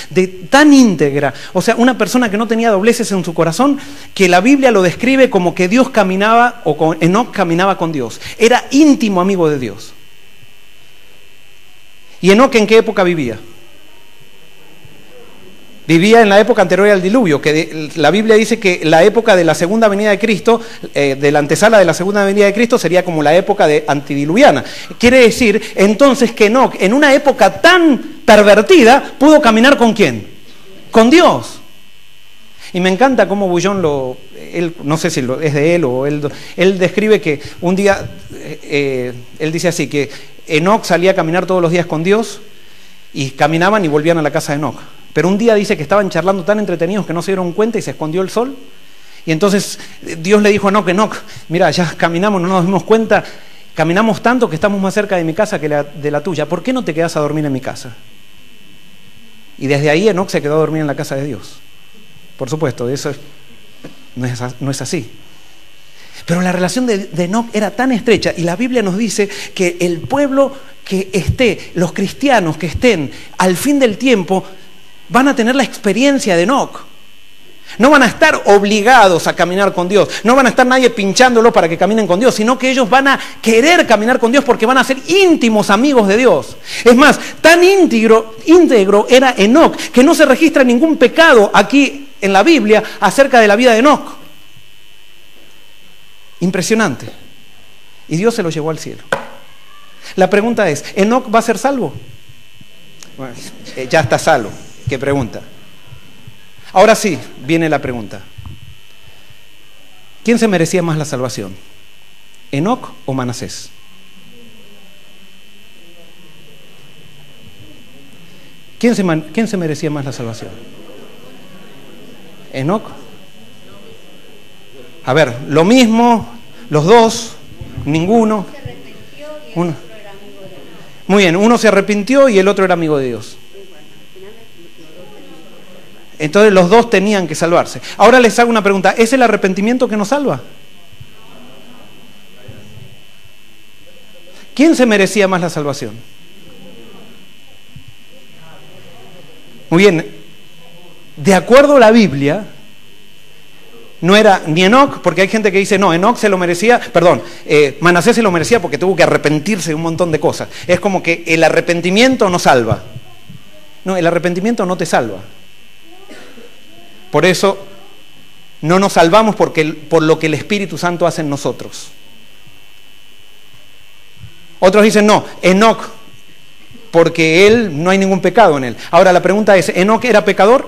tan íntegra, o sea, una persona que no tenía dobleces en su corazón, que la Biblia lo describe como que Dios caminaba, Enoc caminaba con Dios. Era íntimo amigo de Dios. ¿Y Enoc en qué época vivía? Vivía en la época anterior al diluvio, que la Biblia dice que la época de la segunda venida de Cristo, de la antesala de la segunda venida de Cristo, sería como la época antidiluviana. Quiere decir entonces que Enoc, en una época tan pervertida, pudo caminar ¿con quién? Con Dios. Y me encanta cómo Bullón no sé si es de él o él describe que un día, él dice así, que Enoc salía a caminar todos los días con Dios y caminaban y volvían a la casa de Enoc. Pero un día dice que estaban charlando tan entretenidos que no se dieron cuenta y se escondió el sol. Y entonces Dios le dijo a Enoc, mira, ya caminamos, no nos dimos cuenta, caminamos tanto que estamos más cerca de mi casa que de la tuya. ¿Por qué no te quedas a dormir en mi casa? Y desde ahí Enoc se quedó a dormir en la casa de Dios. Por supuesto, eso no es así. Pero la relación de Enoc era tan estrecha y la Biblia nos dice que el pueblo que esté, los cristianos que estén al fin del tiempo, van a tener la experiencia de Enoc. No van a estar obligados a caminar con Dios. No van a estar nadie pinchándolo para que caminen con Dios, sino que ellos van a querer caminar con Dios porque van a ser íntimos amigos de Dios. Es más, tan íntegro era Enoc que no se registra ningún pecado aquí en la Biblia acerca de la vida de Enoc. Impresionante. Y Dios se lo llevó al cielo. La pregunta es, ¿Enoc va a ser salvo? Bueno, ya está salvo. ¿Qué pregunta? Ahora sí, viene la pregunta. ¿Quién se merecía más la salvación? ¿Enoc o Manasés? ¿Quién se merecía más la salvación? ¿Enoc? A ver, lo mismo, los dos, ninguno. Uno. Muy bien, uno se arrepintió y el otro era amigo de Dios. Entonces los dos tenían que salvarse. Ahora les hago una pregunta, ¿es el arrepentimiento que nos salva? ¿Quién se merecía más la salvación? Muy bien, de acuerdo a la Biblia, no era ni Enoc, porque hay gente que dice, no, Enoc se lo merecía, Manasés se lo merecía porque tuvo que arrepentirse de un montón de cosas. Es como que el arrepentimiento no salva. No, el arrepentimiento no te salva. Por eso no nos salvamos por lo que el Espíritu Santo hace en nosotros. Otros dicen, no, Enoc porque él no hay ningún pecado en él. Ahora la pregunta es, ¿Enoc era pecador?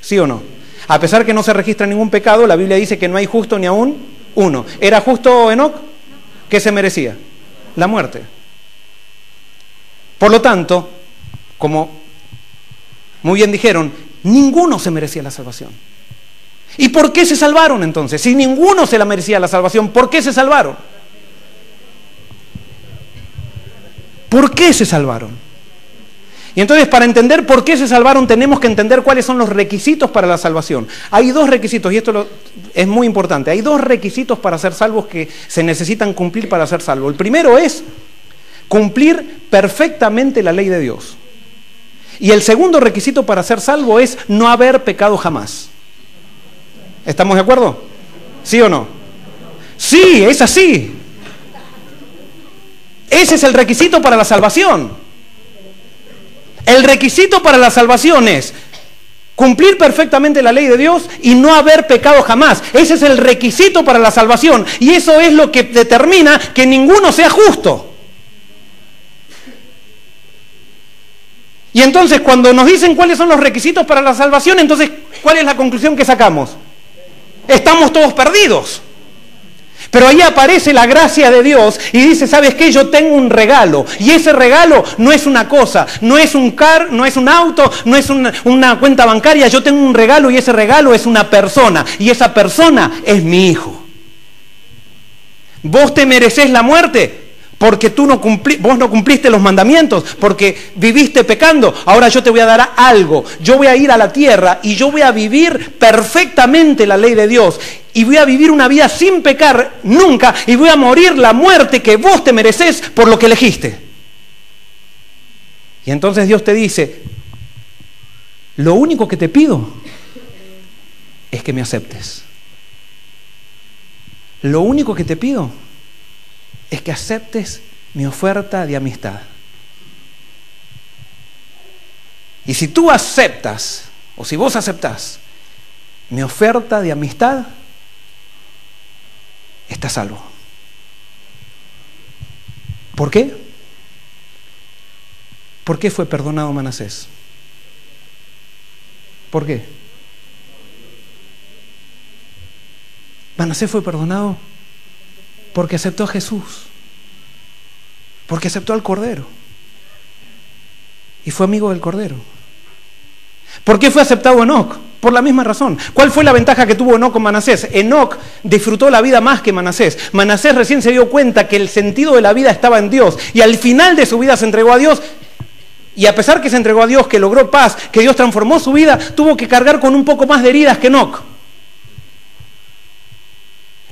¿Sí o no? A pesar que no se registra ningún pecado, la Biblia dice que no hay justo ni aún uno. ¿Era justo Enoc? ¿Qué se merecía? La muerte. Por lo tanto, como muy bien dijeron, ninguno se merecía la salvación. ¿Y por qué se salvaron entonces? Si ninguno se la merecía la salvación, ¿por qué se salvaron? ¿Por qué se salvaron? Y entonces, para entender por qué se salvaron, tenemos que entender cuáles son los requisitos para la salvación. Hay dos requisitos, y esto es muy importante. Hay dos requisitos para ser salvos que se necesitan cumplir para ser salvos. El primero es cumplir perfectamente la ley de Dios. Y el segundo requisito para ser salvo es no haber pecado jamás. ¿Estamos de acuerdo? ¿Sí o no? Sí, es así. Ese es el requisito para la salvación. El requisito para la salvación es cumplir perfectamente la ley de Dios y no haber pecado jamás. Ese es el requisito para la salvación. Y eso es lo que determina que ninguno sea justo. Y entonces, cuando nos dicen cuáles son los requisitos para la salvación, entonces, ¿cuál es la conclusión que sacamos? Estamos todos perdidos. Pero ahí aparece la gracia de Dios y dice, ¿sabes qué? Yo tengo un regalo. Y ese regalo no es una cosa, no es un no es un auto, no es una cuenta bancaria. Yo tengo un regalo y ese regalo es una persona. Y esa persona es mi hijo. ¿Vos te merecés la muerte? Porque vos no cumpliste los mandamientos, porque viviste pecando. Ahora yo te voy a dar algo. Yo voy a ir a la tierra y yo voy a vivir perfectamente la ley de Dios. Y voy a vivir una vida sin pecar nunca. Y voy a morir la muerte que vos te merecés por lo que elegiste. Y entonces Dios te dice, lo único que te pido es que me aceptes. Lo único que te pido es que aceptes mi oferta de amistad. Y si tú aceptas, o si vos aceptás mi oferta de amistad, estás salvo. ¿Por qué? ¿Por qué fue perdonado Manasés? ¿Por qué? Manasés fue perdonado porque aceptó a Jesús, porque aceptó al Cordero y fue amigo del Cordero. ¿Por qué fue aceptado Enoc? Por la misma razón. ¿Cuál fue la ventaja que tuvo Enoc con Manasés? Enoc disfrutó la vida más que Manasés. Manasés recién se dio cuenta que el sentido de la vida estaba en Dios y al final de su vida se entregó a Dios. Y a pesar que se entregó a Dios, que logró paz, que Dios transformó su vida, tuvo que cargar con un poco más de heridas que Enoc.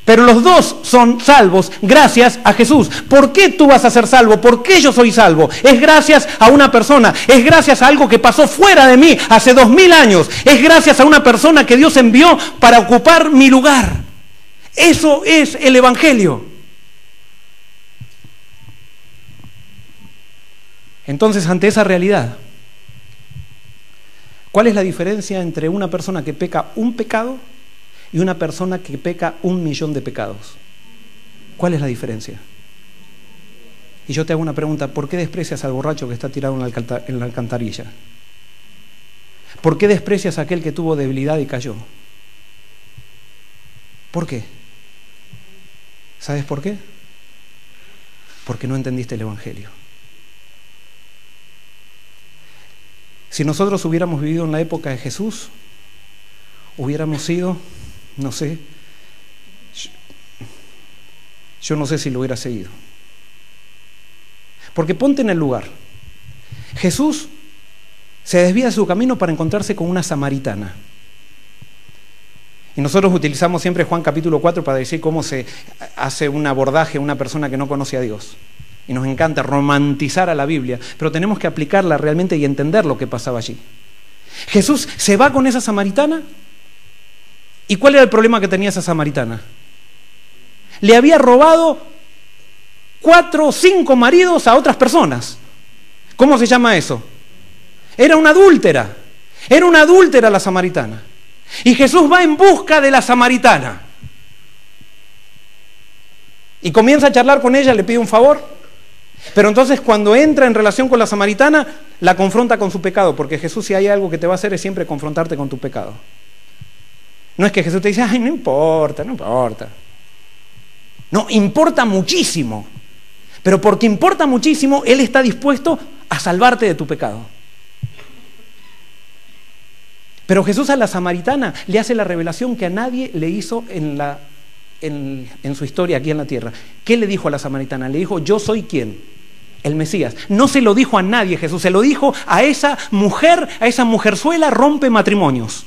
Pero los dos son salvos gracias a Jesús. ¿Por qué tú vas a ser salvo? ¿Por qué yo soy salvo? Es gracias a una persona. Es gracias a algo que pasó fuera de mí hace 2000 años. Es gracias a una persona que Dios envió para ocupar mi lugar. Eso es el Evangelio. Entonces, ante esa realidad, ¿cuál es la diferencia entre una persona que peca un pecado y una persona que peca 1.000.000 de pecados? ¿Cuál es la diferencia? Y yo te hago una pregunta, ¿por qué desprecias al borracho que está tirado en la alcantarilla? ¿Por qué desprecias a aquel que tuvo debilidad y cayó? ¿Por qué? ¿Sabes por qué? Porque no entendiste el Evangelio. Si nosotros hubiéramos vivido en la época de Jesús, hubiéramos sido, no sé, yo no sé si lo hubiera seguido. Porque ponte en el lugar. Jesús se desvía de su camino para encontrarse con una samaritana. Y nosotros utilizamos siempre Juan capítulo 4 para decir cómo se hace un abordaje a una persona que no conoce a Dios. Y nos encanta romantizar a la Biblia, pero tenemos que aplicarla realmente y entender lo que pasaba allí. Jesús se va con esa samaritana. ¿Y cuál era el problema que tenía esa samaritana? Le había robado 4 o 5 maridos a otras personas. ¿Cómo se llama eso? Era una adúltera. Era una adúltera la samaritana. Y Jesús va en busca de la samaritana. Y comienza a charlar con ella, le pide un favor. Pero entonces cuando entra en relación con la samaritana, la confronta con su pecado, porque Jesús, si hay algo que te va a hacer, es siempre confrontarte con tu pecado. No es que Jesús te dice, ay, no importa, no importa. No, importa muchísimo. Pero porque importa muchísimo, Él está dispuesto a salvarte de tu pecado. Pero Jesús a la samaritana le hace la revelación que a nadie le hizo en su historia aquí en la tierra. ¿Qué le dijo a la samaritana? Le dijo, yo soy ¿quién? El Mesías. No se lo dijo a nadie Jesús, se lo dijo a esa mujer, a esa mujerzuela rompe matrimonios.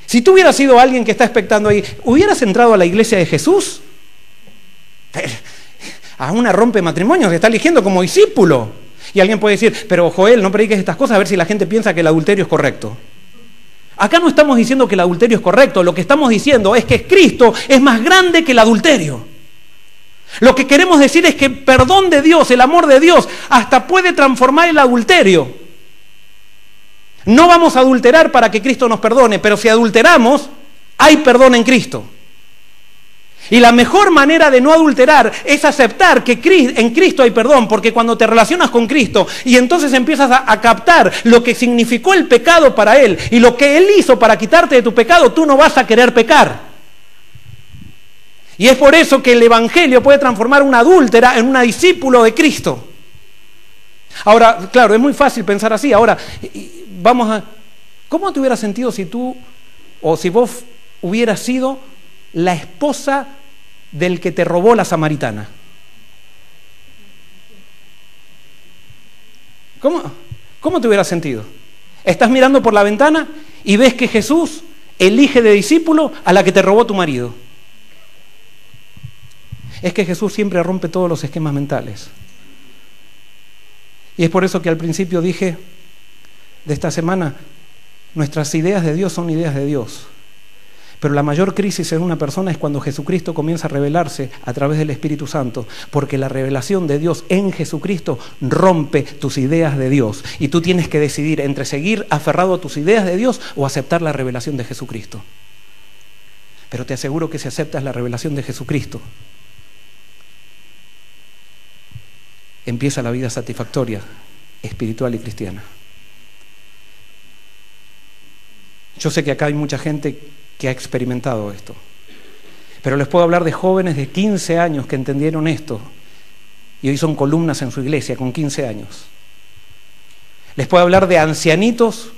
Si tú hubieras sido alguien que está expectando ahí, ¿hubieras entrado a la iglesia de Jesús? A una rompe matrimonios, se está eligiendo como discípulo. Y alguien puede decir, pero Joel, no prediques estas cosas a ver si la gente piensa que el adulterio es correcto. Acá no estamos diciendo que el adulterio es correcto, lo que estamos diciendo es que Cristo es más grande que el adulterio. Lo que queremos decir es que el perdón de Dios, el amor de Dios, hasta puede transformar el adulterio. No vamos a adulterar para que Cristo nos perdone, pero si adulteramos, hay perdón en Cristo. Y la mejor manera de no adulterar es aceptar que en Cristo hay perdón, porque cuando te relacionas con Cristo y entonces empiezas a captar lo que significó el pecado para Él y lo que Él hizo para quitarte de tu pecado, tú no vas a querer pecar. Y es por eso que el Evangelio puede transformar una adúltera en una discípulo de Cristo. Ahora, claro, es muy fácil pensar así. Ahora, ¿cómo te hubieras sentido si tú, o si vos hubieras sido la esposa del que te robó la samaritana? ¿Cómo te hubieras sentido? Estás mirando por la ventana y ves que Jesús elige de discípulo a la que te robó tu marido. Es que Jesús siempre rompe todos los esquemas mentales. Y es por eso que al principio dije de esta semana, nuestras ideas de Dios son ideas de Dios. Pero la mayor crisis en una persona es cuando Jesucristo comienza a revelarse a través del Espíritu Santo, porque la revelación de Dios en Jesucristo rompe tus ideas de Dios. Y tú tienes que decidir entre seguir aferrado a tus ideas de Dios o aceptar la revelación de Jesucristo. Pero te aseguro que si aceptas la revelación de Jesucristo, empieza la vida satisfactoria, espiritual y cristiana. Yo sé que acá hay mucha gente que ha experimentado esto, pero les puedo hablar de jóvenes de 15 años que entendieron esto y hoy son columnas en su iglesia con 15 años. Les puedo hablar de ancianitos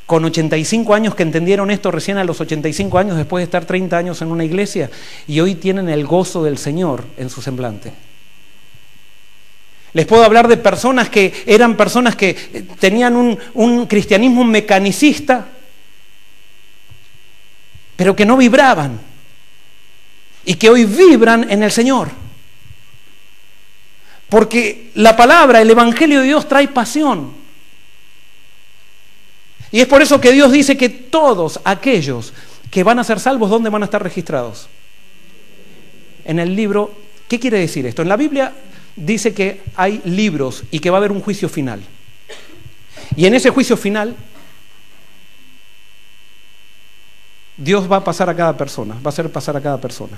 con 85 años que entendieron esto recién a los 85 años después de estar 30 años en una iglesia y hoy tienen el gozo del Señor en su semblante. Les puedo hablar de personas que eran personas que tenían un cristianismo mecanicista, pero que no vibraban y que hoy vibran en el Señor. Porque la palabra, el Evangelio de Dios trae pasión. Y es por eso que Dios dice que todos aquellos que van a ser salvos, ¿dónde van a estar registrados? En el libro. ¿Qué quiere decir esto? En la Biblia dice que hay libros y que va a haber un juicio final. Y en ese juicio final, Dios va a pasar a cada persona, va a hacer pasar a cada persona.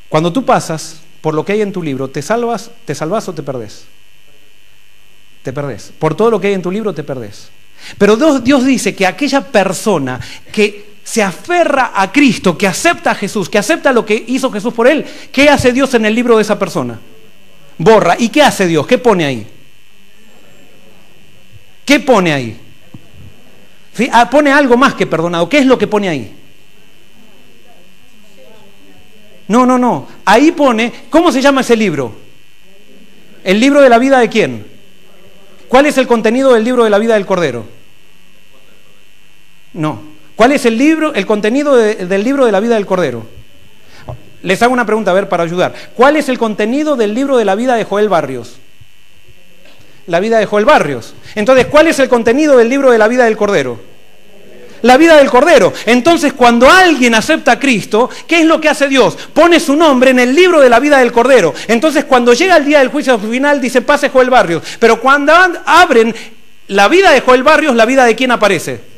Cuando tú pasas por lo que hay en tu libro, ¿te salvas o te perdés? Te perdés. Por todo lo que hay en tu libro te perdés. Pero Dios dice que aquella persona que se aferra a Cristo, que acepta a Jesús, que acepta lo que hizo Jesús por él, ¿qué hace Dios en el libro de esa persona? Borra. ¿Y qué hace Dios? ¿Qué pone ahí? ¿Qué pone ahí? ¿Sí? Pone algo más que perdonado. ¿Qué es lo que pone ahí? No. Ahí pone, ¿cómo se llama ese libro? ¿El libro de la vida de quién? ¿Cuál es el contenido del libro de la vida del Cordero? No. ¿Cuál es el contenido del libro de la vida del Cordero? Les hago una pregunta, a ver, para ayudar. ¿Cuál es el contenido del libro de la vida de Joel Barrios? La vida de Joel Barrios. Entonces, ¿cuál es el contenido del libro de la vida del Cordero? La vida del Cordero. Entonces, cuando alguien acepta a Cristo, ¿qué es lo que hace Dios? Pone su nombre en el libro de la vida del Cordero. Entonces, cuando llega el día del juicio final, dice, pase Joel Barrios. Pero cuando abren la vida de Joel Barrios, ¿la vida de quién aparece?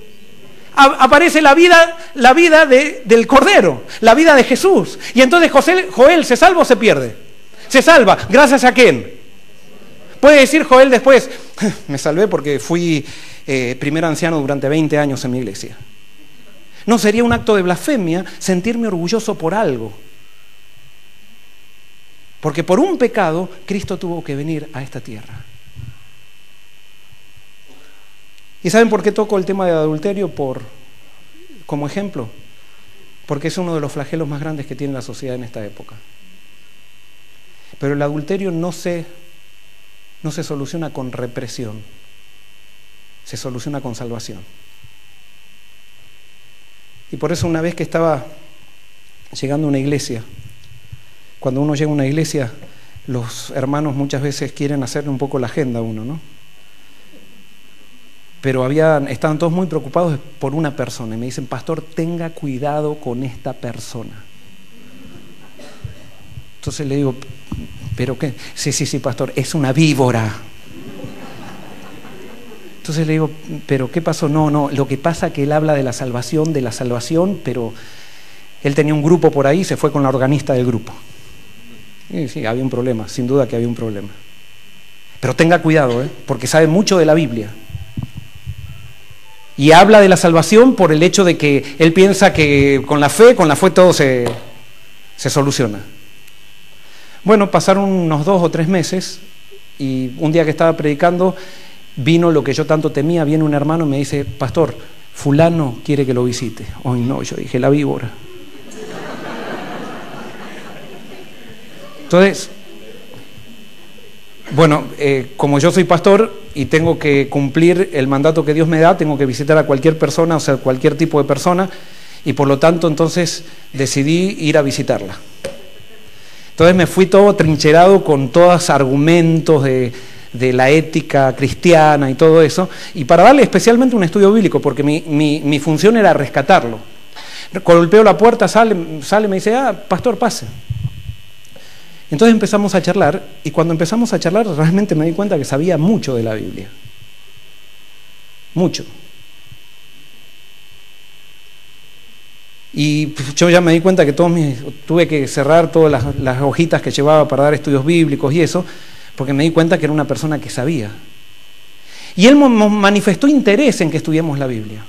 aparece la vida del Cordero, la vida de Jesús. Y entonces Joel, ¿se salva o se pierde? Se salva. ¿Gracias a quién? Puede decir Joel después, me salvé porque fui primer anciano durante 20 años en mi iglesia. No, sería un acto de blasfemia sentirme orgulloso por algo. Porque por un pecado, Cristo tuvo que venir a esta tierra. ¿Y saben por qué toco el tema del adulterio como ejemplo? Porque es uno de los flagelos más grandes que tiene la sociedad en esta época. Pero el adulterio no se soluciona con represión, se soluciona con salvación. Y por eso una vez que estaba llegando a una iglesia, cuando uno llega a una iglesia, los hermanos muchas veces quieren hacerle un poco la agenda a uno, ¿no? Pero estaban todos muy preocupados por una persona y me dicen, pastor, tenga cuidado con esta persona. Entonces le digo, ¿pero qué? Sí, pastor, es una víbora. Entonces le digo, ¿pero qué pasó? No, lo que pasa es que él habla de la salvación, pero él tenía un grupo por ahí y se fue con la organista del grupo. Y sí, había un problema, sin duda que había un problema. Pero tenga cuidado, porque sabe mucho de la Biblia. Y habla de la salvación por el hecho de que él piensa que con la fe todo se soluciona. Bueno, pasaron unos 2 o 3 meses y un día que estaba predicando vino lo que yo tanto temía, viene un hermano y me dice, pastor, fulano quiere que lo visite. Ay no, yo dije, la víbora. Entonces, bueno, como yo soy pastor y tengo que cumplir el mandato que Dios me da, tengo que visitar a cualquier persona, o sea, cualquier tipo de persona, y por lo tanto entonces decidí ir a visitarla. Entonces me fui todo trincherado con todos argumentos de la ética cristiana y todo eso, y para darle especialmente un estudio bíblico, porque mi función era rescatarlo. Golpeo la puerta, sale, me dice, pastor, pase. Entonces empezamos a charlar, y cuando empezamos a charlar realmente me di cuenta que sabía mucho de la Biblia. Mucho. Y yo ya me di cuenta que tuve que cerrar todas las hojitas que llevaba para dar estudios bíblicos y eso, porque me di cuenta que era una persona que sabía. Y él manifestó interés en que estudiemos la Biblia.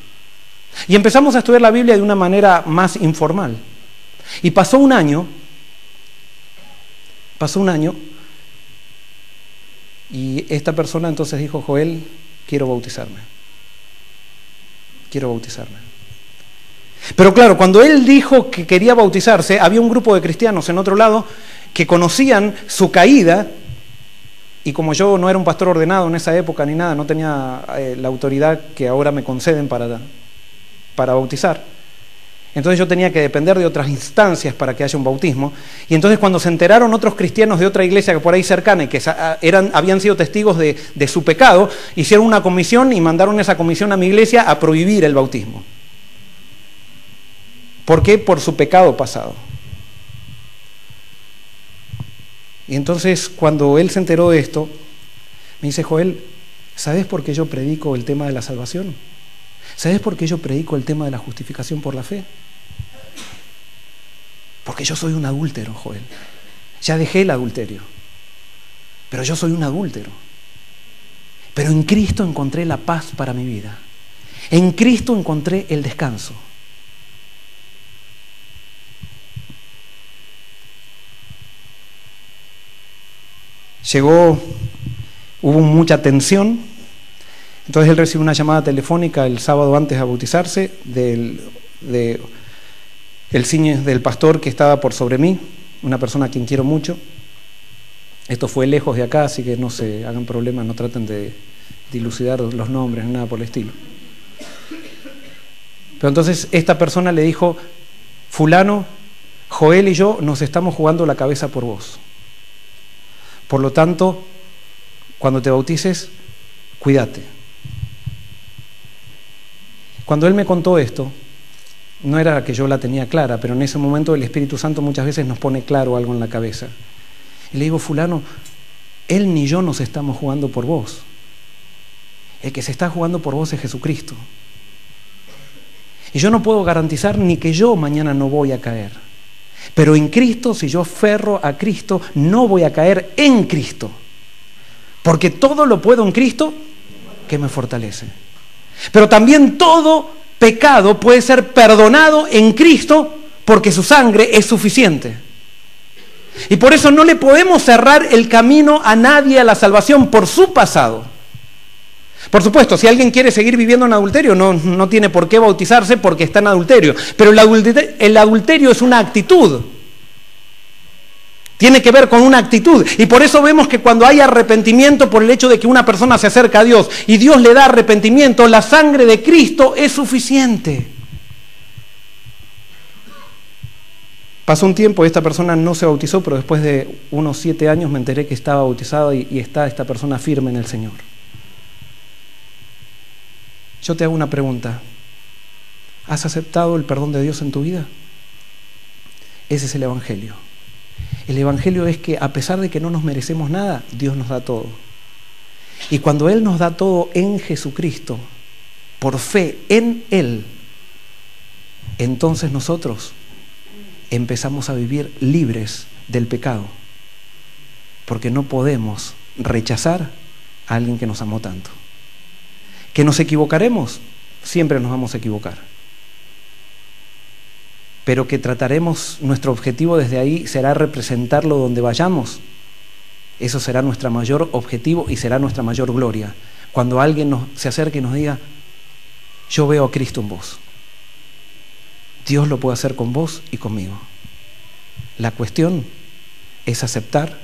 Y empezamos a estudiar la Biblia de una manera más informal. Y pasó un año, y esta persona entonces dijo, Joel, quiero bautizarme. Pero claro, cuando él dijo que quería bautizarse, había un grupo de cristianos en otro lado que conocían su caída, y como yo no era un pastor ordenado en esa época ni nada, no tenía la autoridad que ahora me conceden para bautizar, entonces yo tenía que depender de otras instancias para que haya un bautismo. Y entonces cuando se enteraron otros cristianos de otra iglesia que por ahí cercana y que habían sido testigos de su pecado, hicieron una comisión y mandaron esa comisión a mi iglesia a prohibir el bautismo. ¿Por qué? Por su pecado pasado. Y entonces cuando él se enteró de esto, me dice, Joel, ¿sabes por qué yo predico el tema de la salvación? ¿Sabes por qué yo predico el tema de la justificación por la fe? Porque yo soy un adúltero, Joel. Ya dejé el adulterio, pero yo soy un adúltero. Pero en Cristo encontré la paz para mi vida. En Cristo encontré el descanso. Hubo mucha tensión. Entonces él recibió una llamada telefónica el sábado antes de bautizarse del pastor que estaba por sobre mí, una persona a quien quiero mucho. Esto fue lejos de acá, así que no se hagan problemas, no traten de dilucidar los nombres, nada por el estilo. Pero entonces esta persona le dijo, fulano, Joel y yo nos estamos jugando la cabeza por vos. Por lo tanto, cuando te bautices, cuídate. Cuando él me contó esto, no era que yo la tenía clara, pero en ese momento el Espíritu Santo muchas veces nos pone claro algo en la cabeza. Y le digo, fulano, él ni yo nos estamos jugando por vos. El que se está jugando por vos es Jesucristo. Y yo no puedo garantizar ni que yo mañana no voy a caer. Pero en Cristo, si yo aferro a Cristo, no voy a caer en Cristo. Porque todo lo puedo en Cristo que me fortalece. Pero también todo pecado puede ser perdonado en Cristo porque su sangre es suficiente. Y por eso no le podemos cerrar el camino a nadie a la salvación por su pasado. Por supuesto, si alguien quiere seguir viviendo en adulterio, no tiene por qué bautizarse porque está en adulterio. Pero el adulterio es una actitud. Tiene que ver con una actitud. Y por eso vemos que cuando hay arrepentimiento por el hecho de que una persona se acerca a Dios y Dios le da arrepentimiento, la sangre de Cristo es suficiente. Pasó un tiempo y esta persona no se bautizó, pero después de unos 7 años me enteré que estaba bautizado y está esta persona firme en el Señor. Yo te hago una pregunta. ¿Has aceptado el perdón de Dios en tu vida? Ese es el Evangelio. El Evangelio es que a pesar de que no nos merecemos nada, Dios nos da todo. Y cuando Él nos da todo en Jesucristo, por fe en Él, entonces nosotros empezamos a vivir libres del pecado. Porque no podemos rechazar a alguien que nos amó tanto. ¿Que nos equivocaremos? Siempre nos vamos a equivocar. Pero que trataremos, nuestro objetivo desde ahí será representarlo donde vayamos. Eso será nuestro mayor objetivo y será nuestra mayor gloria. Cuando alguien se acerque y nos diga, yo veo a Cristo en vos. Dios lo puede hacer con vos y conmigo. La cuestión es aceptar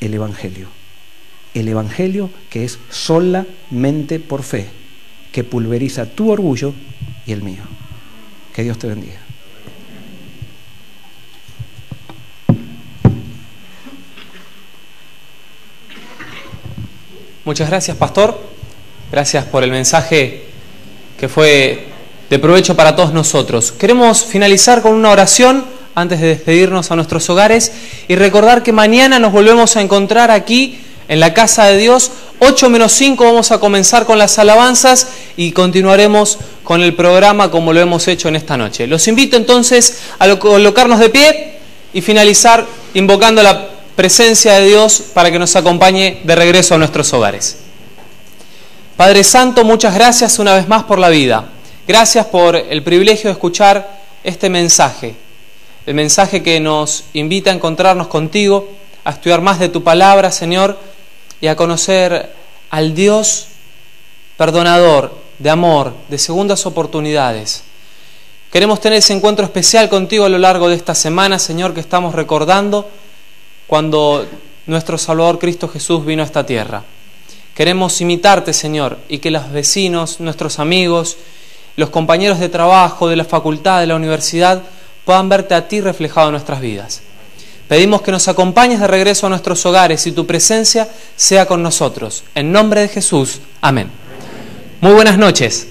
el Evangelio. El Evangelio que es solamente por fe, que pulveriza tu orgullo y el mío. Que Dios te bendiga. Muchas gracias, pastor. Gracias por el mensaje que fue de provecho para todos nosotros. Queremos finalizar con una oración antes de despedirnos a nuestros hogares y recordar que mañana nos volvemos a encontrar aquí en la casa de Dios. 8:05 vamos a comenzar con las alabanzas y continuaremos con el programa como lo hemos hecho en esta noche. Los invito entonces a colocarnos de pie y finalizar invocando la presencia de Dios para que nos acompañe de regreso a nuestros hogares. Padre Santo, muchas gracias una vez más por la vida. Gracias por el privilegio de escuchar este mensaje. El mensaje que nos invita a encontrarnos contigo, a estudiar más de tu palabra, Señor, y a conocer al Dios perdonador, de amor, de segundas oportunidades. Queremos tener ese encuentro especial contigo a lo largo de esta semana, Señor, que estamos recordando cuando nuestro Salvador Cristo Jesús vino a esta tierra. Queremos imitarte, Señor, y que los vecinos, nuestros amigos, los compañeros de trabajo, de la facultad, de la universidad, puedan verte a ti reflejado en nuestras vidas. Pedimos que nos acompañes de regreso a nuestros hogares y tu presencia sea con nosotros. En nombre de Jesús. Amén. Muy buenas noches.